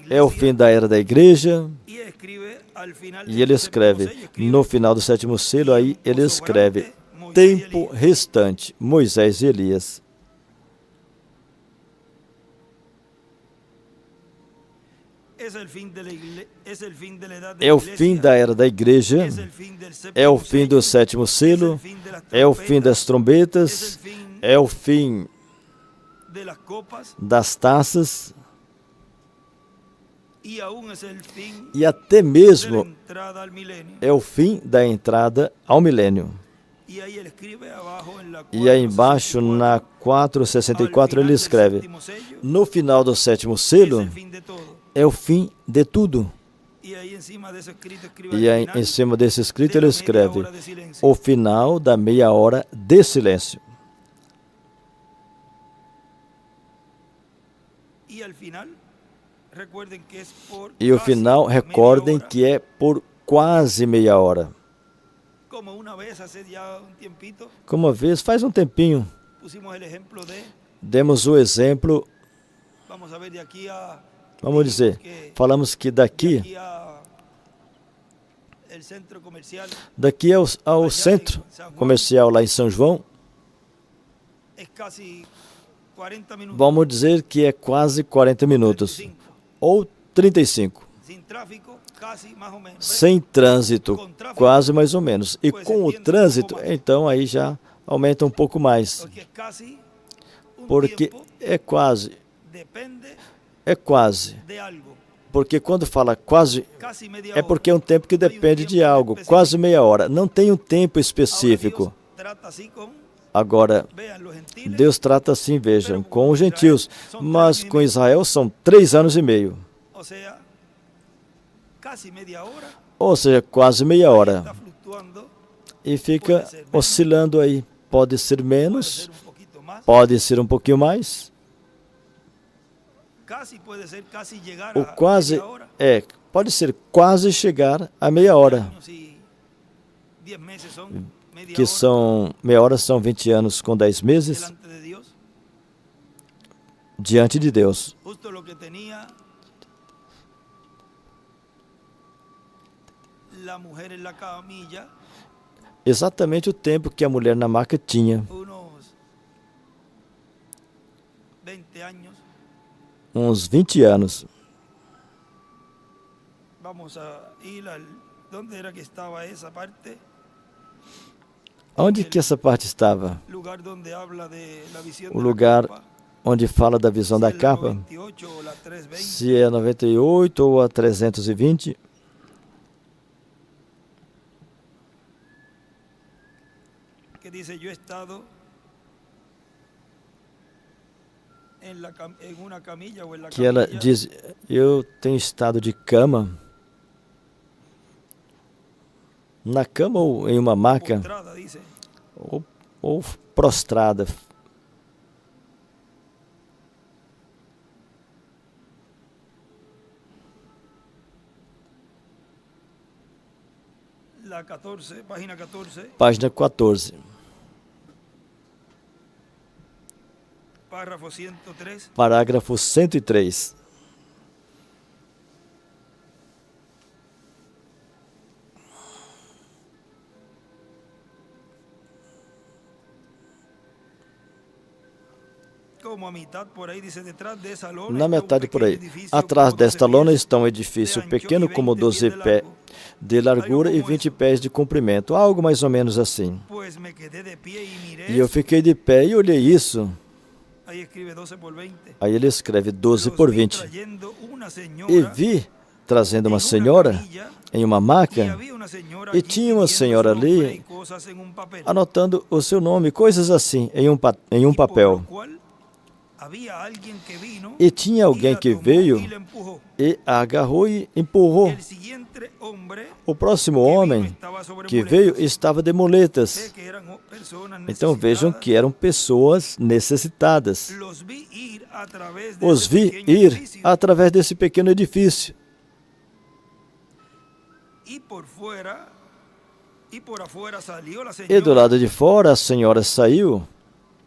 é o fim da era da igreja. E ele escreve, no final do sétimo selo, aí ele escreve, tempo restante, Moisés e Elias. É o fim da era da igreja, é o fim do sétimo selo, é o fim das trombetas, é o fim das taças, e até mesmo é o fim da entrada ao milênio. E aí embaixo, na 464, ele escreve, no final do sétimo selo, é o fim de tudo. E aí, em cima desse escrito, ele escreve, o final da meia hora de silêncio. E o final, recordem que é por quase meia hora. Como uma vez, faz um tempinho, demos o exemplo, vamos dizer, falamos que daqui ao centro comercial lá em São João, vamos dizer que é quase 40 minutos, ou 35. Sem trânsito, quase mais ou menos. E com o trânsito, então aí já aumenta um pouco mais. Porque é quase. Porque quando fala quase, é porque é um tempo que depende de algo, quase meia hora. Não tem um tempo específico. Agora, Deus trata assim, vejam, com os gentios, mas com Israel são 3 anos e meio. Ou seja, quase meia hora. E fica oscilando aí. Pode ser menos, pode ser um pouquinho mais. O quase pode ser quase chegar a meia hora. Que são, meia hora são 20 anos com 10 meses. diante de Deus. Justo lo que tenía la mujer en la camilla, Exatamente o tempo que a mulher na maca tinha, unos 20 años. uns 20 anos. Vamos a ir al... ¿Dónde era que estaba esa parte? Onde que essa parte estava? Lugar donde habla de la visión O de la lugar capa, onde fala da visão si da es la capa, 98 o la 320. se é 98 ou a 320. Que dice, yo he estado en una camilla o en la Que ela camilla diz, eu tenho estado de cama, na cama ou em uma maca, postrada, dice. ou prostrada. La 14, página 14, Página 14, párrafo 103. parágrafo 103. Como a mitad por ahí, dice, detrás de esa lona Na está un metade por aí. pequeño edificio Atrás como 12 desta lona pies está um de edifício ancho pequeno, y como 20 12 pies de pés largo. de largura e Algo como 20 isso. pés de comprimento. Algo mais ou menos assim. Pues me quedé de pie y miré. E eu fiquei de pé e olhei isso. Ahí escribe 12 por 20. Aí ele escreve 12 Los por vi 20. trayendo una E señora vi trazendo en uma una senhora camilla, em uma y maca había una señora e allí tinha uma escribiendo senhora su nombre ali y cosas en un papel. anotando o seu nome, coisas assim, em um Y por papel. lo cual había alguien que vino E tinha alguém y la que tomó veio y la empujó. e a agarrou e empurrou. El siguiente hombre O próximo que vino homem estaba sobre que muletas. veio estava de Ve muletas. que eran personas Então vejam necesitadas. que eram pessoas necessitadas. Los vi ir a través de Os ese vi pequeño ir edificio, através desse pequeno edifício. y por fuera y por afuera salió la E do señora lado de fora a senhora saiu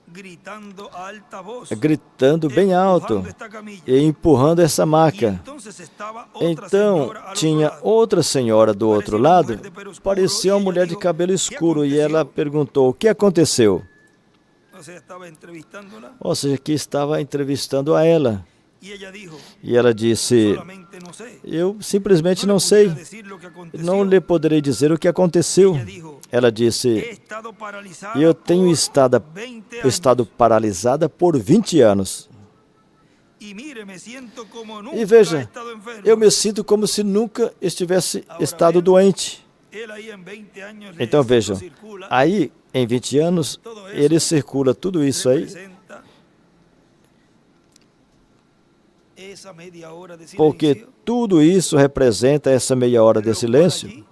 gritando a alta voz, gritando bem alto empujando esta camilla. e empurrando essa Y maca. entonces estaba otra Então señora al otro tinha lado. outra senhora do outro Parecia uma lado, mulher de pelo escuro, parecia e uma ela mulher de dijo, cabelo "Que escuro, e ela aconteceu?" perguntou: o que aconteceu? O sea, estaba entrevistándola Ou seja, que estava entrevistando a ela. y ella dijo, E ela disse: solamente no sé. eu simplesmente No não le pudiera sei, decir lo que aconteció. não lhe poderei dizer o que aconteceu. Ella dijo, Ela he disse: estado paralizada eu tenho por estado 20 anos. paralisada por 20 anos. Y mire, me siento como E nunca he veja, estado enfermo. eu me sinto como se nunca estivesse Agora estado veja, doente. Él ahí en 20 años Então vejam, circula, aí em 20 anos ele circula tudo isso aí, representa esa media hora de porque silencio, tudo isso representa essa meia hora de lo cual silêncio, allí,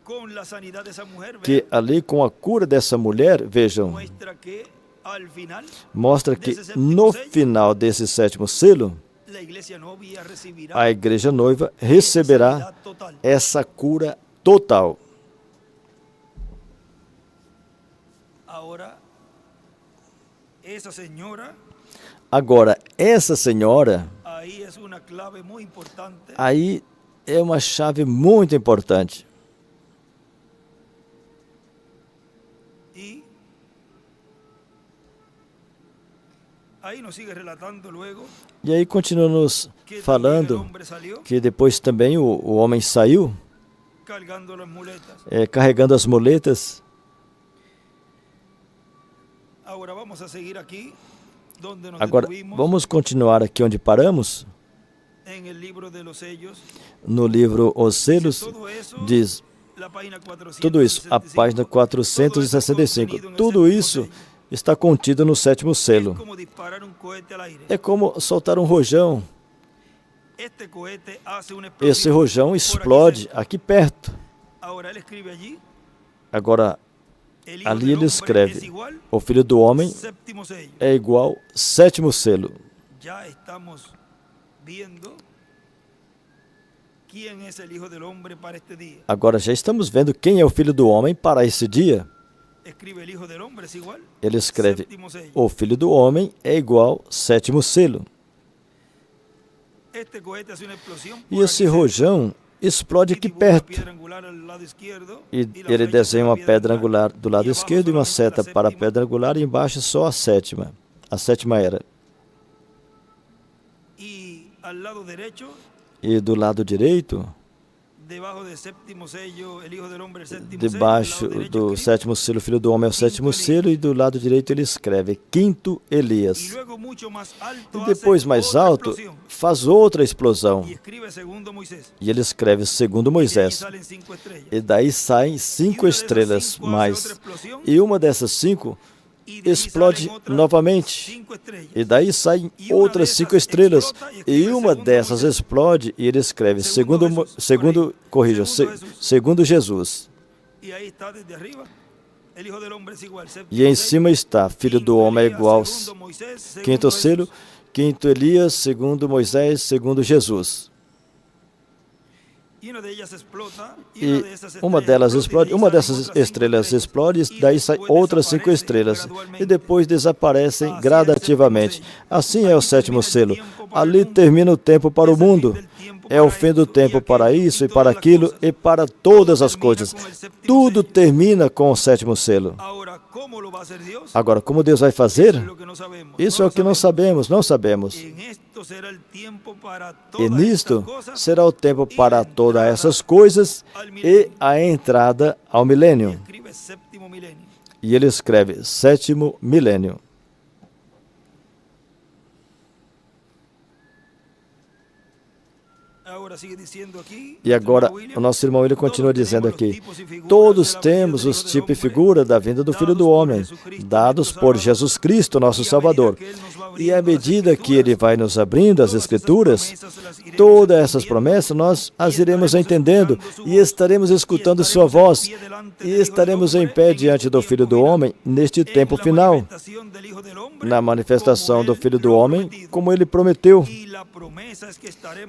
con la sanidad de esa mujer, que ali com a cura dessa mulher, vejam, muestra que al final mostra que no final desse sétimo selo, la iglesia novia recibirá a igreja noiva esa receberá sanidad total. essa cura total. Ahora, esa señora, Agora, essa senhora, ahí es una clave muy importante. aí é uma chave muito importante. Y ahí nos sigue relatando luego E aí continua nos que también el falando hombre salió que depois também o homem saiu cargando las muletas. carregando as muletas. Ahora vamos a seguir aquí donde nos Agora, detuvimos, vamos continuar aqui onde paramos, en el libro de los sellos. no livro Os Selos, Todo eso, diz la página 465, tudo isso, a página 465. Tudo isso está contido no sétimo es selo. como disparar un cohete al aire. É como soltar um rojão. Este cohete hace una Esse explosión rojão por aquí explode cerca. aqui perto. Ahora él escribe allí, Agora, el Hijo ali del ele Hombre es escreve: igual, o Filho do Homem séptimo sello. é igual sétimo selo. Ya estamos viendo quién es el Hijo del Hombre para este día. Agora já estamos vendo quem é o Filho do Homem para esse dia. escribe el Hijo del Hombre es igual, Ele escreve: séptimo sello. o Filho do Homem é igual sétimo selo. Este cohete hace una explosión E por esse aquí cerca, rojão explode y aqui dibuja una perto. piedra angular al lado izquierdo, E y la ele flecha desenha para uma la pedra angular do lado y abajo esquerdo e uma solamente la seta para a séptima, pedra angular e embaixo só a sétima era. y al lado derecho, E do lado direito, debajo del séptimo sello, el Hijo del Hombre, el séptimo debaixo sello, al lado derecho do escribe, sétimo selo, o Filho do Homem é o sétimo selo, e do lado direito ele escreve: quinto y Elias. luego mucho más alto E hace depois, mais otra alto, explosión, faz outra explosão. y escribe segundo Moisés. E ele escreve segundo Y de ahí Moisés. salen 5 estrellas. E daí saem 5 estrelas mais. E uma dessas 5 Y de ahí explode salen otras novamente. 5 estrellas. E daí saem outras 5 estrelas. E uma dessas explode segundo Jesus. Y ahí está desde arriba. El Hijo del Hombre es igual. E em cima está: Filho do Homem é igual segundo Moisés, segundo quinto selo, Jesús. quinto Elias, segundo Moisés, segundo Jesus. Y una de ellas explota, y E una de esas uma estrellas delas explota, explode, y de ahí uma salen dessas otras 5 estrelas estrellas. explode, Y e daí saem después outras 5 desaparecen estrelas. E gradualmente. depois desaparecem Assim é o gradativamente. sétimo sello. Assim é o Ali sétimo termina selo. el tiempo para Ali el mundo. termina o tempo para o Es el fin mundo. del tiempo É o para fim do esto y tempo para aquello isso y e para todas las aquilo cosas. e para todas as termina coisas. com el séptimo Tudo sello. termina com o sétimo selo. Ahora, ¿cómo lo va a hacer Dios? Agora, como Deus vai fazer? Es lo que no sabemos. Isso No é lo o que não sabemos. sabemos, não sabemos. En esto será el tiempo para E todas nisto estas cosas será o tempo y para la todas entrada essas coisas al e milenio. a entrada ao milênio. Escribe séptimo milenio. E ele escreve sétimo milênio. Ahora sigue diciendo aquí, E agora, nuestro William, o nosso irmão ele continua todos dizendo tenemos los aqui: tipos y figuras todos de la venida temos del os Hijo del tipos e Hombre, figura da vinda do Filho do Homem, dados por Jesus Cristo, nosso Salvador. E à medida que ele vai nos abrindo as Escrituras, todas essas promessas nós as iremos entendendo e estaremos escutando sua voz e estaremos em pé diante do Filho do Homem neste tempo final, na manifestação do Filho do Homem, como ele prometeu.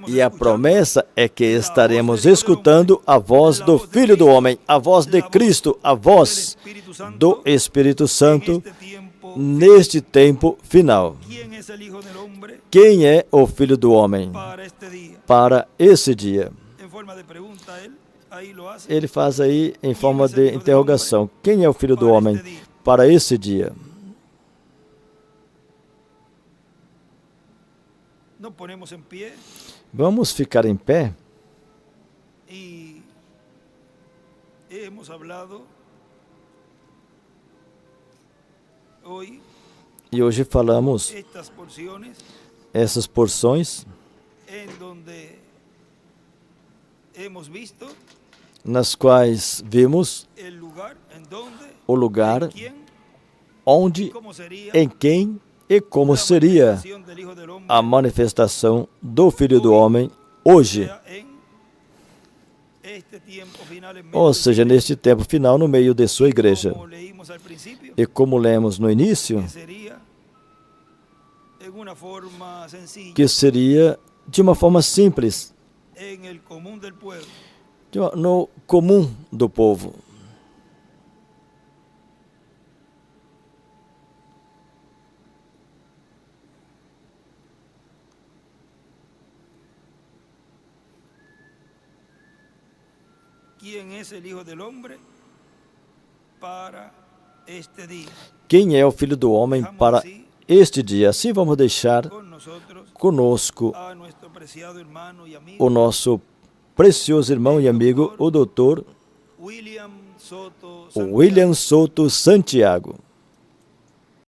E a promessa é que estaremos escutando a voz do Filho do Homem, a voz de Cristo, a voz do Espírito Santo neste tempo final. Quem é o Filho do Homem para esse dia? Ele faz aí em forma de interrogação: quem é o Filho do Homem para esse dia? Vamos ficar em pé? Y hemos hablado hoy E hoje falamos estas porciones essas porções en donde hemos visto nas quais vimos el lugar en donde, o lugar, en quién, onde, cómo sería em quem e como la seria manifestación del Hijo del Hombre, a manifestação do Filho do Homem hoje. sea en este tiempo final en medio Ou de seja, neste tempo final no meio de sua igreja. como leímos al principio, E como lemos no início, que sería en una forma sencilla, que seria de uma forma simples, en el común del pueblo, no comum do povo. ¿quién es el Hijo del Hombre para este día? Quem é o Filho do Homem para este dia? Assim vamos deixar Con nosotros conosco a nuestro preciado hermano y amigo o nosso precioso irmão e amigo, o doutor William Soto William Souto Santiago.